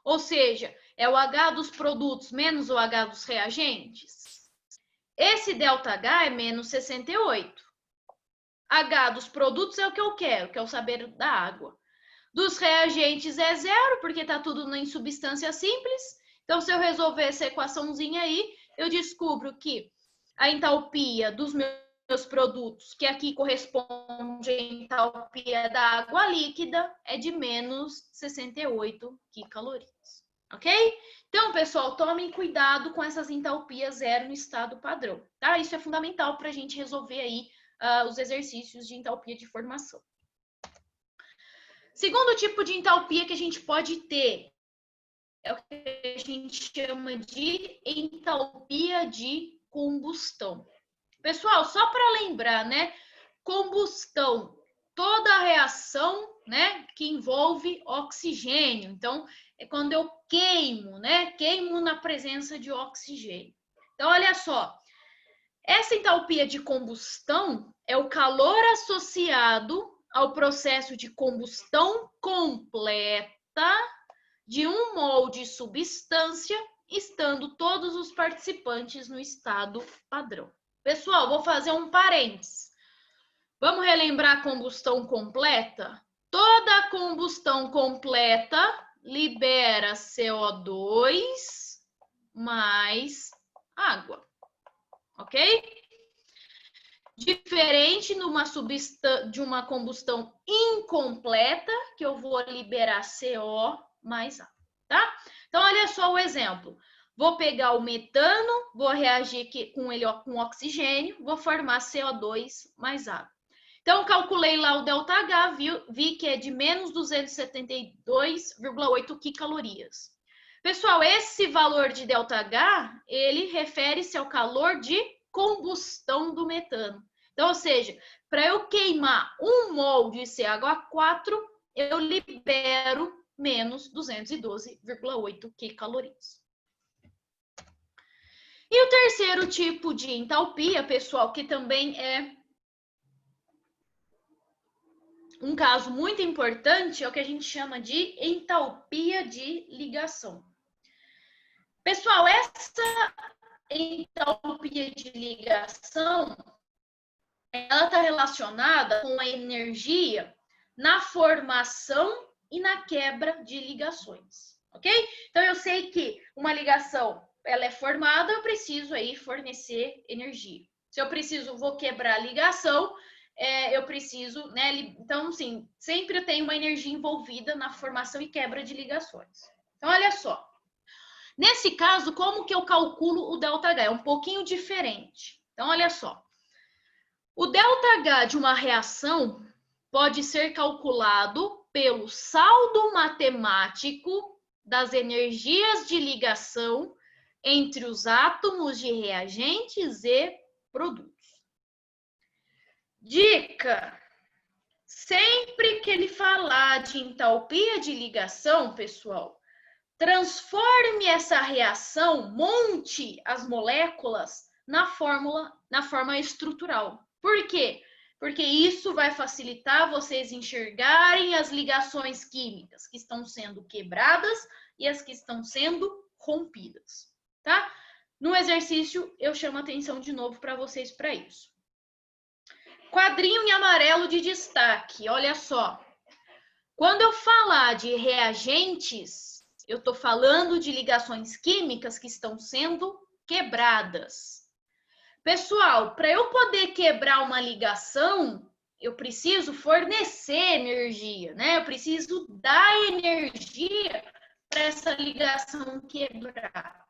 Ou seja, é o H dos produtos menos o H dos reagentes? Esse ΔH é menos 68. H dos produtos é o que eu quero, que é o saber da água. Dos reagentes é zero, porque está tudo em substância simples. Então, se eu resolver essa equaçãozinha aí, eu descubro que a entalpia dos meus produtos, que aqui corresponde à entalpia da água líquida, é de menos 68 quicalorias. Ok? Então, pessoal, tomem cuidado com essas entalpias zero no estado padrão, tá? Isso é fundamental para a gente resolver aí os exercícios de entalpia de formação. Segundo tipo de entalpia que a gente pode ter é o que a gente chama de entalpia de combustão. Pessoal, só para lembrar, né? Combustão, toda a reação, né, que envolve oxigênio. Então, é quando eu queimo, né? Queimo na presença de oxigênio. Então, olha só. Essa entalpia de combustão é o calor associado ao processo de combustão completa de 1 mol de substância, estando todos os participantes no estado padrão. Pessoal, vou fazer um parênteses. Vamos relembrar a combustão completa? Toda combustão completa libera CO2 mais água, ok? Diferente de uma combustão incompleta, que eu vou liberar CO mais água, tá? Então, olha só o exemplo. Vou pegar o metano, vou reagir aqui com ele com oxigênio, vou formar CO2 mais água. Então, calculei lá o ΔH, vi que é de menos 272,8 quicalorias. Pessoal, esse valor de ΔH, ele refere-se ao calor de combustão do metano. Então, ou seja, para eu queimar 1 mol de CH4, eu libero menos 212,8 quilocalorias. E o terceiro tipo de entalpia, pessoal, que também é um caso muito importante, é o que a gente chama de entalpia de ligação. Pessoal, essa entalpia de ligação, ela está relacionada com a energia na formação e na quebra de ligações, ok? Então, eu sei que uma ligação, ela é formada, eu preciso aí fornecer energia. Se eu vou quebrar a ligação, eu preciso, né? Então, sim, sempre tem uma energia envolvida na formação e quebra de ligações. Então, olha só. Nesse caso, como que eu calculo o ΔH? É um pouquinho diferente. Então, olha só. O ΔH de uma reação pode ser calculado pelo saldo matemático das energias de ligação entre os átomos de reagentes e produtos. Dica: sempre que ele falar de entalpia de ligação, pessoal, transforme essa reação, monte as moléculas na forma estrutural. Por quê? Porque isso vai facilitar vocês enxergarem as ligações químicas que estão sendo quebradas e as que estão sendo rompidas, tá? No exercício, eu chamo a atenção de novo para vocês para isso. Quadrinho em amarelo de destaque, olha só. Quando eu falar de reagentes, eu estou falando de ligações químicas que estão sendo quebradas. Pessoal, para eu poder quebrar uma ligação, eu preciso fornecer energia, né? Eu preciso dar energia para essa ligação quebrar.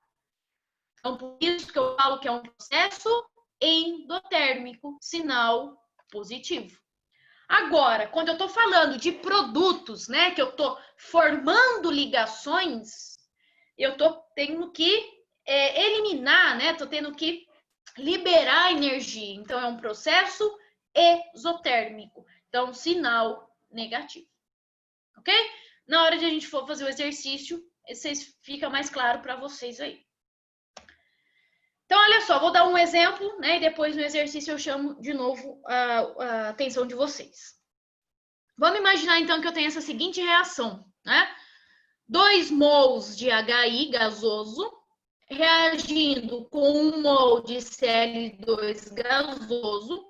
Então, por isso que eu falo que é um processo endotérmico, sinal positivo. Agora, quando eu estou falando de produtos, né, que eu estou formando ligações, eu estou tendo que eliminar, né? Estou tendo que liberar energia. Então, é um processo exotérmico. Então, sinal negativo. Ok? Na hora de a gente for fazer o exercício, fica mais claro para vocês aí. Então, olha só, vou dar um exemplo, né? E depois no exercício eu chamo de novo a atenção de vocês. Vamos imaginar, então, que eu tenho essa seguinte reação, né? 2 mols de HI gasoso reagindo com 1 mol de Cl2 gasoso,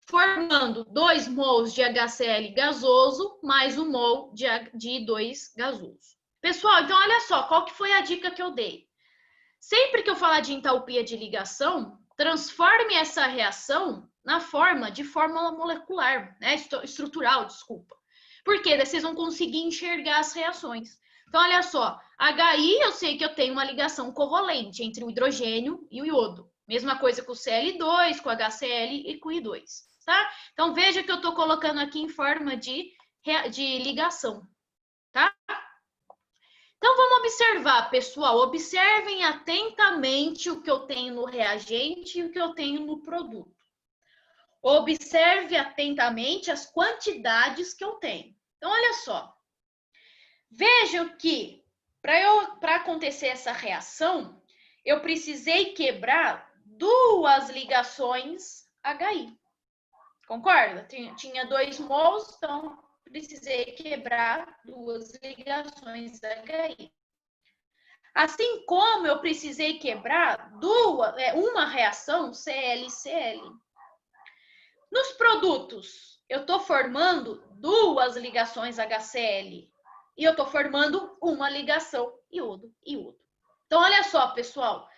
formando 2 mols de HCl gasoso mais 1 mol de I2 gasoso. Pessoal, então olha só, qual que foi a dica que eu dei? Sempre que eu falar de entalpia de ligação, transforme essa reação na forma de fórmula molecular, né? Estrutural, desculpa. Porque daí vocês vão conseguir enxergar as reações. Então, olha só, HI eu sei que eu tenho uma ligação covalente entre o hidrogênio e o iodo. Mesma coisa com o Cl2, com o HCl e com o I2, tá? Então, veja que eu estou colocando aqui em forma de ligação, tá? Então, vamos observar, pessoal. Observem atentamente o que eu tenho no reagente e o que eu tenho no produto. Observe atentamente as quantidades que eu tenho. Então, olha só. Vejam que, para acontecer essa reação, eu precisei quebrar 2 ligações HI. Concorda? Tinha 2 mols, então precisei quebrar 2 ligações HI. Assim como eu precisei quebrar uma reação ClCl. Nos produtos, eu estou formando 2 ligações HCl e eu estou formando uma ligação iodo-iodo. Então, olha só, pessoal,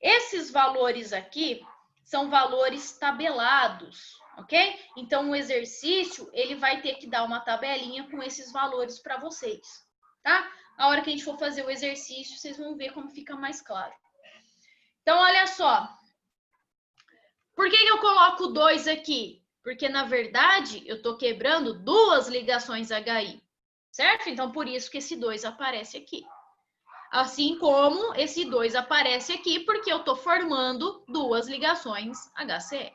esses valores aqui são valores tabelados, ok? Então, o exercício, ele vai ter que dar uma tabelinha com esses valores para vocês, tá? Na hora que a gente for fazer o exercício, vocês vão ver como fica mais claro. Então, olha só. Por que eu coloco 2 aqui? Porque, na verdade, eu estou quebrando 2 ligações HI, certo? Então, por isso que esse 2 aparece aqui. Assim como esse 2 aparece aqui, porque eu estou formando duas ligações HCl.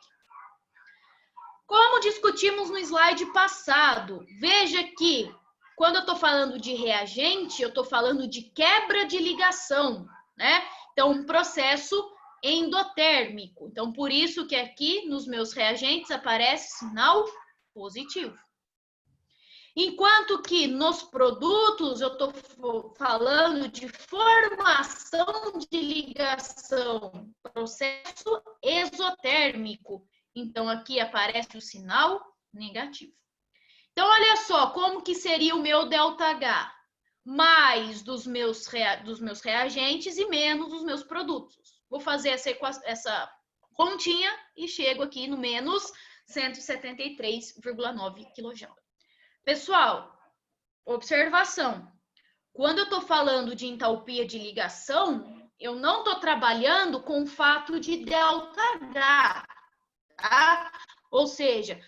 Como discutimos no slide passado, veja que quando eu estou falando de reagente, eu estou falando de quebra de ligação, né? Então, um processo endotérmico. Então, por isso que aqui nos meus reagentes aparece sinal positivo. Enquanto que nos produtos eu estou falando de formação de ligação, processo exotérmico. Então, aqui aparece o sinal negativo. Então, olha só como que seria o meu ΔH. Mais dos meus reagentes e menos dos meus produtos. Vou fazer essa continha e chego aqui no menos 173,9 kJ. Pessoal, observação. Quando eu estou falando de entalpia de ligação, eu não estou trabalhando com o fato de ΔH, tá? Ou seja,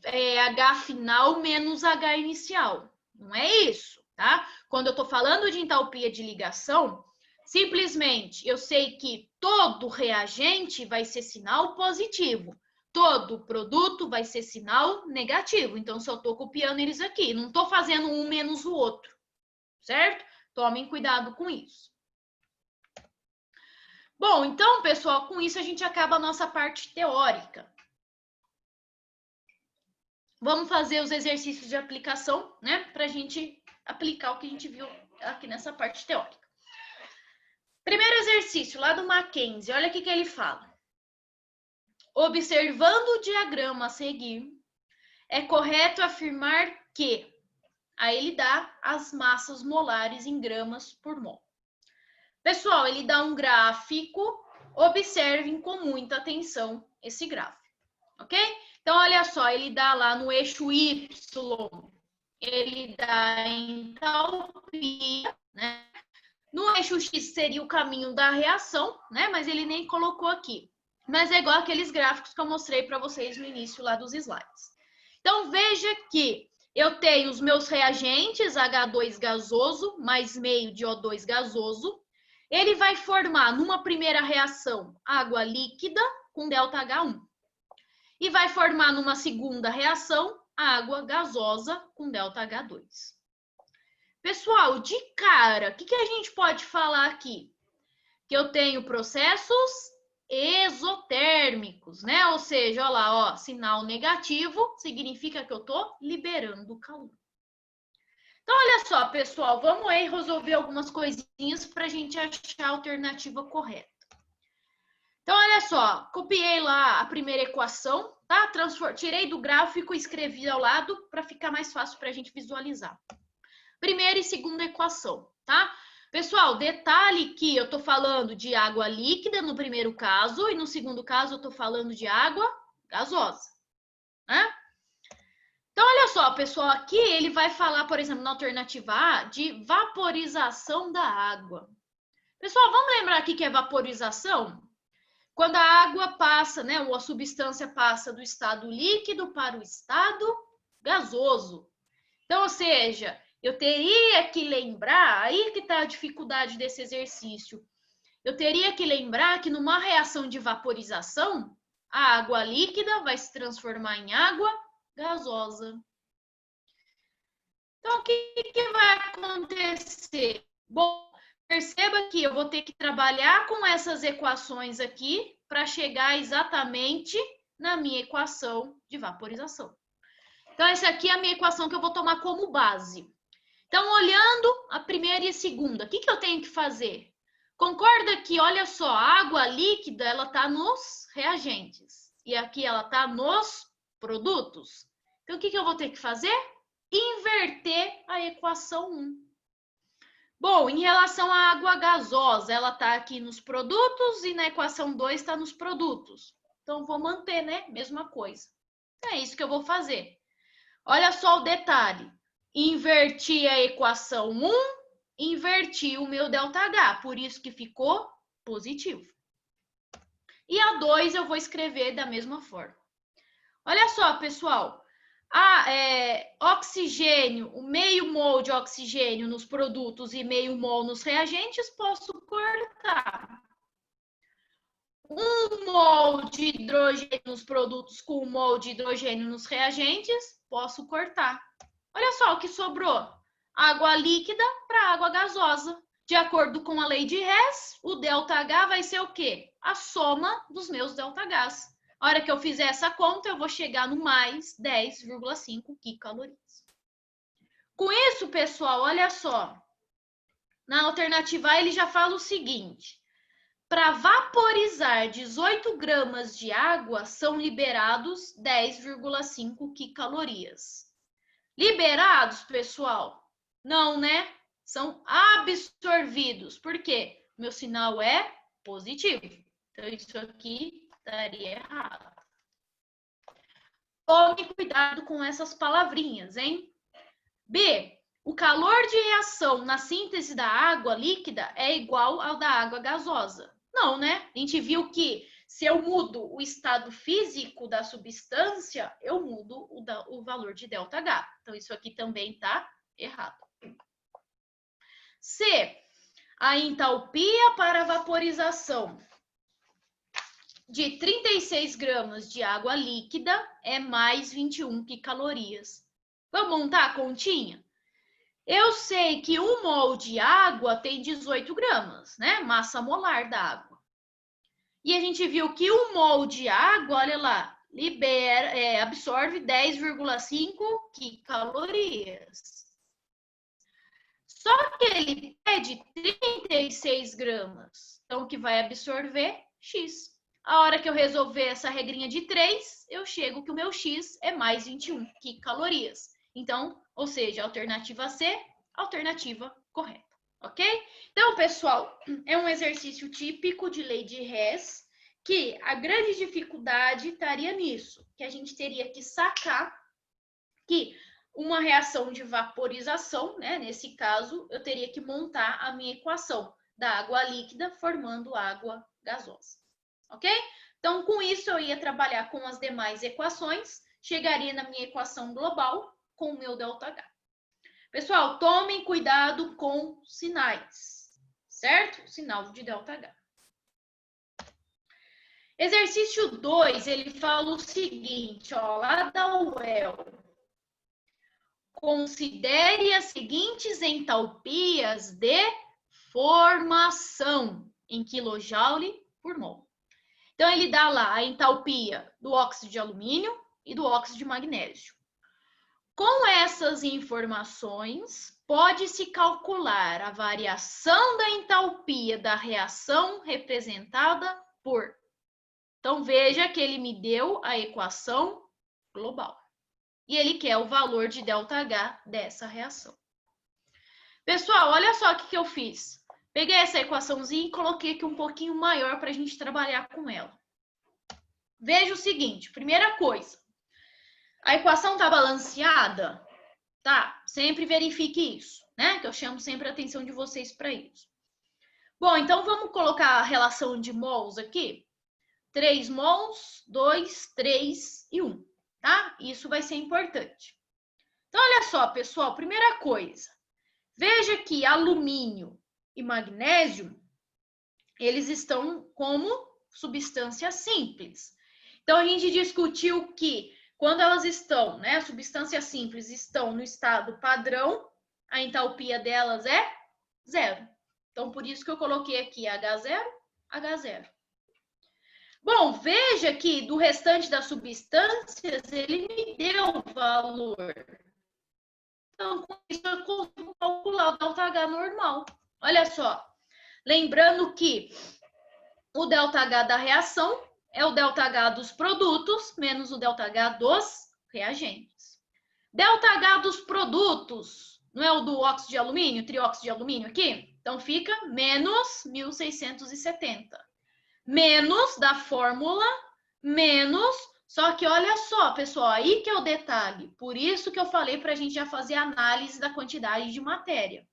H final menos H inicial. Não é isso, tá? Quando eu estou falando de entalpia de ligação, simplesmente eu sei que todo reagente vai ser sinal positivo. Todo produto vai ser sinal negativo. Então, só estou copiando eles aqui. Não estou fazendo um menos o outro, certo? Tomem cuidado com isso. Bom, então, pessoal, com isso a gente acaba a nossa parte teórica. Vamos fazer os exercícios de aplicação, né? Para a gente aplicar o que a gente viu aqui nessa parte teórica. Primeiro exercício, lá do Mackenzie, olha o que ele fala. Observando o diagrama a seguir, é correto afirmar que... Aí ele dá as massas molares em gramas por mol. Pessoal, ele dá um gráfico, observem com muita atenção esse gráfico, ok? Então, olha só, ele dá lá no eixo Y, ele dá entalpia, né? No eixo X seria o caminho da reação, né? Mas ele nem colocou aqui. Mas é igual aqueles gráficos que eu mostrei para vocês no início lá dos slides. Então, veja que eu tenho os meus reagentes, H2 gasoso, mais meio de O2 gasoso. Ele vai formar, numa primeira reação, água líquida com ΔH1. E vai formar, numa segunda reação, água gasosa com ΔH2. Pessoal, de cara, o que a gente pode falar aqui? Que eu tenho processos exotérmicos, né? Ou seja, olha lá, ó, sinal negativo significa que eu estou liberando calor. Então, olha só, pessoal, vamos aí resolver algumas coisinhas para a gente achar a alternativa correta. Então, olha só, copiei lá a primeira equação, tá? Tirei do gráfico e escrevi ao lado para ficar mais fácil para a gente visualizar. Primeira e segunda equação, tá? Pessoal, detalhe que eu estou falando de água líquida no primeiro caso e no segundo caso eu estou falando de água gasosa, né? Então, olha só, pessoal, aqui ele vai falar, por exemplo, na alternativa A, de vaporização da água. Pessoal, vamos lembrar aqui que é vaporização? Quando a água passa, né, ou a substância passa do estado líquido para o estado gasoso. Então, ou seja, eu teria que lembrar, aí que está a dificuldade desse exercício, eu teria que lembrar que numa reação de vaporização, a água líquida vai se transformar em água gasosa. Então, o que vai acontecer? Bom, perceba que eu vou ter que trabalhar com essas equações aqui para chegar exatamente na minha equação de vaporização. Então, essa aqui é a minha equação que eu vou tomar como base. Então, olhando a primeira e a segunda, o que eu tenho que fazer? Concorda que, olha só, a água líquida, ela está nos reagentes. E aqui ela está nos produtos. Então, o que eu vou ter que fazer? Inverter a equação 1. Bom, em relação à água gasosa, ela está aqui nos produtos e na equação 2 está nos produtos. Então, vou manter, né? Mesma coisa. Então, é isso que eu vou fazer. Olha só o detalhe. Inverti a equação 1, inverti o meu ΔH, por isso que ficou positivo. E a 2 eu vou escrever da mesma forma. Olha só, pessoal, Oxigênio, o meio mol de oxigênio nos produtos e meio mol nos reagentes, posso cortar. 1 mol de hidrogênio nos produtos com 1 mol de hidrogênio nos reagentes, posso cortar. Olha só o que sobrou. Água líquida para água gasosa. De acordo com a lei de Hess, o ΔH vai ser o quê? A soma dos meus ΔHs. A hora que eu fizer essa conta, eu vou chegar no mais 10,5 quicalorias. Com isso, pessoal, olha só. Na alternativa A, ele já fala o seguinte. Para vaporizar 18 gramas de água, são liberados 10,5 quicalorias. Liberados, pessoal? Não, né? São absorvidos. Por quê? Meu sinal é positivo. Então, isso aqui estaria errado. Tome cuidado com essas palavrinhas, hein? B. O calor de reação na síntese da água líquida é igual ao da água gasosa. Não, né? A gente viu que se eu mudo o estado físico da substância, eu mudo o valor de ΔH. Então, isso aqui também está errado. C. A entalpia para vaporização de 36 gramas de água líquida é mais 21 quicalorias. Vamos montar a continha? Eu sei que 1 mol de água tem 18 gramas, né? Massa molar da água. E a gente viu que 1 mol de água, olha lá, absorve 10,5 quicalorias. Só que ele pede 36 gramas. Então, o que vai absorver? X. A hora que eu resolver essa regrinha de 3, eu chego que o meu X é mais 21 quicalorias. Então, ou seja, alternativa C, alternativa correta. Ok? Então, pessoal, é um exercício típico de lei de Hess, que a grande dificuldade estaria nisso, que a gente teria que sacar que uma reação de vaporização, né? Nesse caso, eu teria que montar a minha equação da água líquida formando água gasosa. Ok? Então, com isso, eu ia trabalhar com as demais equações, chegaria na minha equação global com o meu ΔH. Pessoal, tomem cuidado com sinais, certo? Sinal de ΔH. Exercício 2, ele fala o seguinte, ó, lá da UEL. Considere as seguintes entalpias de formação em kJ por mol. Então, ele dá lá a entalpia do óxido de alumínio e do óxido de magnésio. Com essas informações, pode-se calcular a variação da entalpia da reação representada por. Então, veja que ele me deu a equação global. E ele quer o valor de ΔH dessa reação. Pessoal, olha só o que eu fiz. Peguei essa equaçãozinha e coloquei aqui um pouquinho maior para a gente trabalhar com ela. Veja o seguinte, primeira coisa. A equação está balanceada? Tá, sempre verifique isso, né? Que eu chamo sempre a atenção de vocês para isso. Bom, então vamos colocar a relação de mols aqui. 3 mols, 2, 3 e 1. Tá? Isso vai ser importante. Então, olha só, pessoal, primeira coisa. Veja que alumínio e magnésio, eles estão como substância simples. Então, a gente discutiu que quando elas estão, né, substâncias simples estão no estado padrão, a entalpia delas é 0. Então, por isso que eu coloquei aqui H0, H0. Bom, veja que do restante das substâncias, ele me deu o valor. Então, com isso, eu consigo calcular o ΔH normal. Olha só. Lembrando que o ΔH da reação é o ΔH dos produtos menos o ΔH dos reagentes. ΔH dos produtos, não é o do óxido de alumínio, trióxido de alumínio aqui? Então, fica menos 1670. Menos da fórmula, menos... Só que olha só, pessoal, aí que é o detalhe. Por isso que eu falei para a gente já fazer a análise da quantidade de matéria.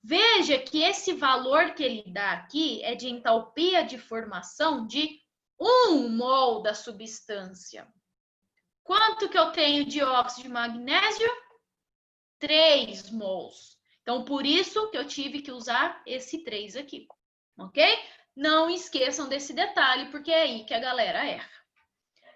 Veja que esse valor que ele dá aqui é de entalpia de formação de 1 mol da substância. Quanto que eu tenho de óxido de magnésio? 3 mols. Então, por isso que eu tive que usar esse 3 aqui, ok? Não esqueçam desse detalhe, porque é aí que a galera erra.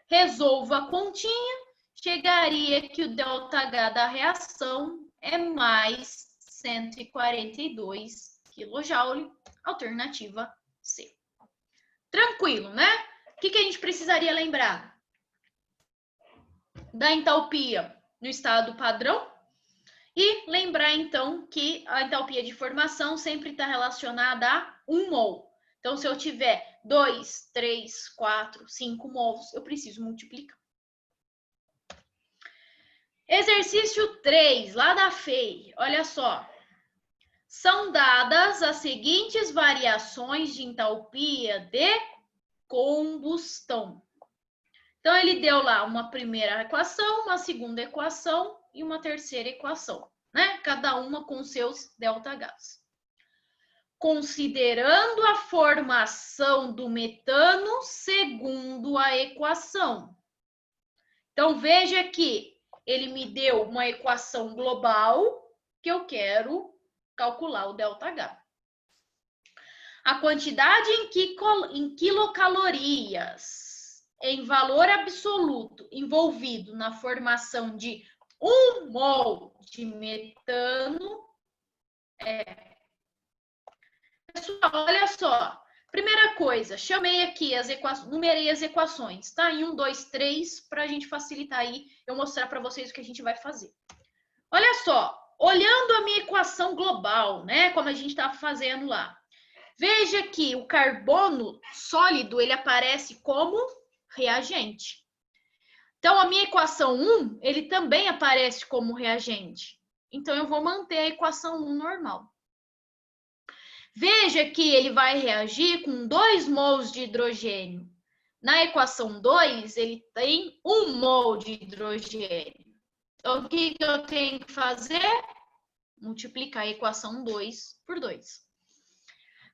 Resolvo a continha, chegaria que o ΔH da reação é mais 142 kJ, alternativa C. Tranquilo, né? O que a gente precisaria lembrar? Da entalpia no estado padrão. E lembrar, então, que a entalpia de formação sempre está relacionada a 1 mol. Então, se eu tiver 2, 3, 4, 5 mols, eu preciso multiplicar. Exercício 3, lá da FEI. Olha só. São dadas as seguintes variações de entalpia de combustão. Então, ele deu lá uma primeira equação, uma segunda equação e uma terceira equação, né? Cada uma com seus ΔHs. Considerando a formação do metano segundo a equação. Então, veja que ele me deu uma equação global que eu quero calcular o ΔH. A quantidade em quilocalorias em valor absoluto envolvido na formação de 1 mol de metano é... Pessoal, olha só. Primeira coisa, chamei aqui as equações, numerei as equações, tá? Em 1, 2, 3, para a gente facilitar aí, eu mostrar para vocês o que a gente vai fazer. Olha só, olhando a minha equação global, né? Como a gente estava fazendo lá. Veja que o carbono sólido, ele aparece como reagente. Então, a minha equação 1, ele também aparece como reagente. Então, eu vou manter a equação 1 normal. Veja que ele vai reagir com 2 mols de hidrogênio. Na equação 2, ele tem 1 mol de hidrogênio. Então, o que eu tenho que fazer? Multiplicar a equação 2 por 2.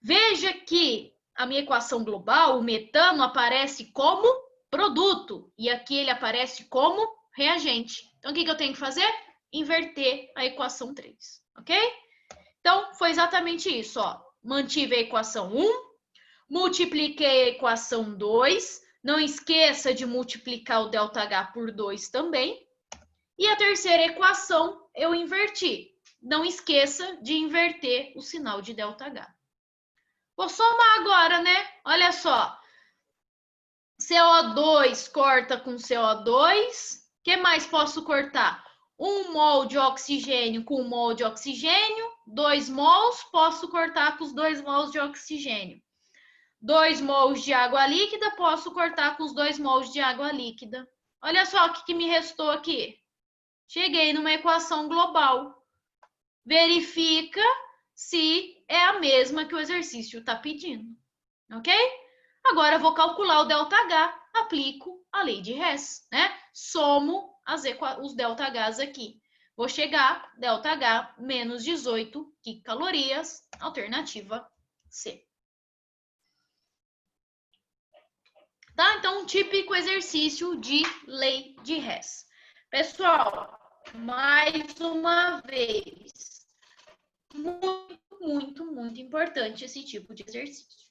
Veja que a minha equação global, o metano, aparece como produto. E aqui ele aparece como reagente. Então, o que eu tenho que fazer? Inverter a equação 3, ok? Então, foi exatamente isso, ó. Mantive a equação 1, multipliquei a equação 2, não esqueça de multiplicar o ΔH por 2 também. E a terceira equação eu inverti. Não esqueça de inverter o sinal de ΔH. Vou somar agora, né? Olha só. CO2 corta com CO2. O que mais posso cortar? 1 mol de oxigênio com 1 mol de oxigênio. 2 mols, posso cortar com os 2 mols de oxigênio. 2 mols de água líquida, posso cortar com os 2 mols de água líquida. Olha só o que me restou aqui. Cheguei numa equação global. Verifica se é a mesma que o exercício está pedindo. Ok? Agora eu vou calcular o ΔH, aplico a lei de Hess, né? Somo os ΔHs aqui. Vou chegar, ΔH, menos 18 quilocalorias, alternativa C. Tá? Então, um típico exercício de lei de Hess. Pessoal, mais uma vez, muito importante esse tipo de exercício.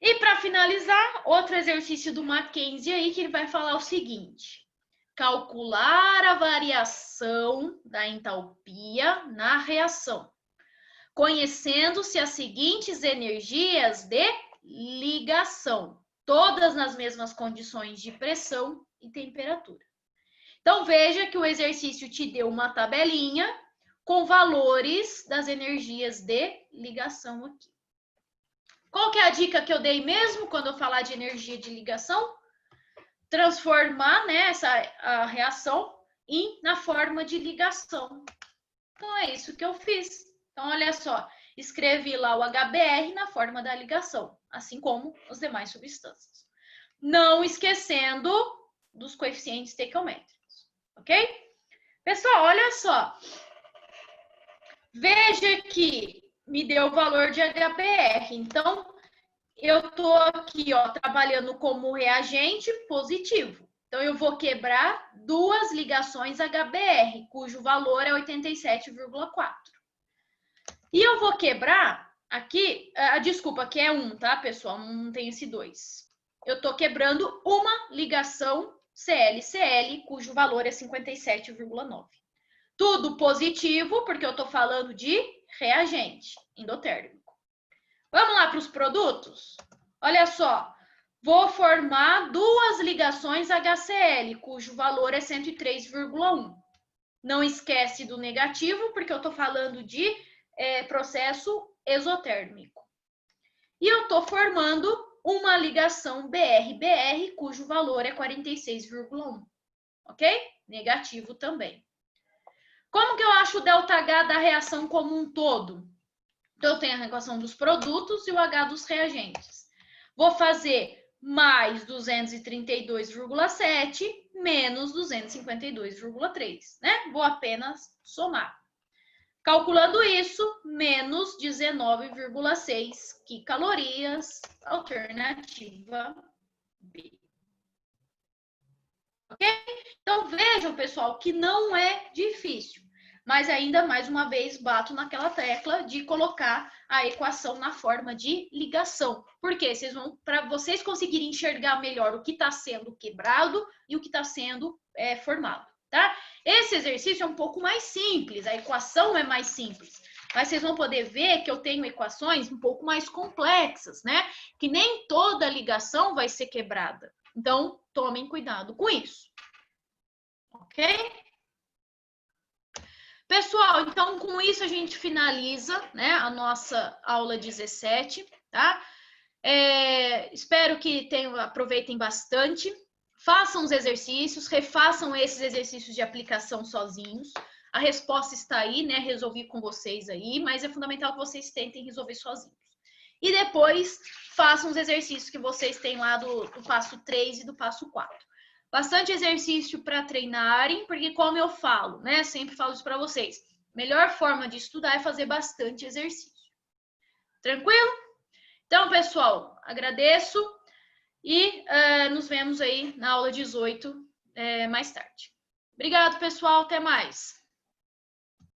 E para finalizar, outro exercício do Mackenzie aí, que ele vai falar o seguinte: calcular a variação da entalpia na reação, conhecendo-se as seguintes energias de ligação, todas nas mesmas condições de pressão e temperatura. Então, veja que o exercício te deu uma tabelinha com valores das energias de ligação aqui. Qual que é a dica que eu dei mesmo quando eu falar de energia de ligação? Transformar, né, a reação na forma de ligação. Então, é isso que eu fiz. Então, olha só, escrevi lá o HBr na forma da ligação, assim como as demais substâncias. Não esquecendo dos coeficientes estequiométricos, ok? Pessoal, olha só. Veja que me deu o valor de HBr. Então, eu estou aqui, ó, trabalhando como reagente positivo. Então, eu vou quebrar duas ligações HBr, cujo valor é 87,4. E eu vou quebrar aqui, desculpa, aqui é 1, tá, pessoal? Não tem esse 2. Eu estou quebrando uma ligação CL-CL, cujo valor é 57,9. Tudo positivo, porque eu estou falando de reagente endotérmico. Vamos lá para os produtos? Olha só, vou formar duas ligações HCl, cujo valor é 103,1. Não esquece do negativo, porque eu estou falando de processo exotérmico. E eu estou formando uma ligação BR-BR, cujo valor é 46,1. Ok? Negativo também. Como que eu acho o ΔH da reação como um todo? Então, eu tenho a equação dos produtos e o H dos reagentes. Vou fazer mais 232,7 menos 252,3, né? Vou apenas somar. Calculando isso, menos 19,6 quicalorias, alternativa B. Ok? Então, vejam, pessoal, que não é difícil. Mas ainda, mais uma vez, bato naquela tecla de colocar a equação na forma de ligação. Porque para vocês conseguirem enxergar melhor o que está sendo quebrado e o que está sendo formado, tá? Esse exercício é um pouco mais simples, a equação é mais simples. Mas vocês vão poder ver que eu tenho equações um pouco mais complexas, né? Que nem toda ligação vai ser quebrada. Então, tomem cuidado com isso. Ok? Pessoal, então com isso a gente finaliza, né, a nossa aula 17, tá? Espero que aproveitem bastante. Façam os exercícios, refaçam esses exercícios de aplicação sozinhos. A resposta está aí, né? Resolvi com vocês aí, mas é fundamental que vocês tentem resolver sozinhos. E depois façam os exercícios que vocês têm lá do passo 3 e do passo 4. Bastante exercício para treinarem, porque como eu falo, né? Sempre falo isso para vocês. Melhor forma de estudar é fazer bastante exercício. Tranquilo? Então, pessoal, agradeço e nos vemos aí na aula 18 mais tarde. Obrigado, pessoal. Até mais.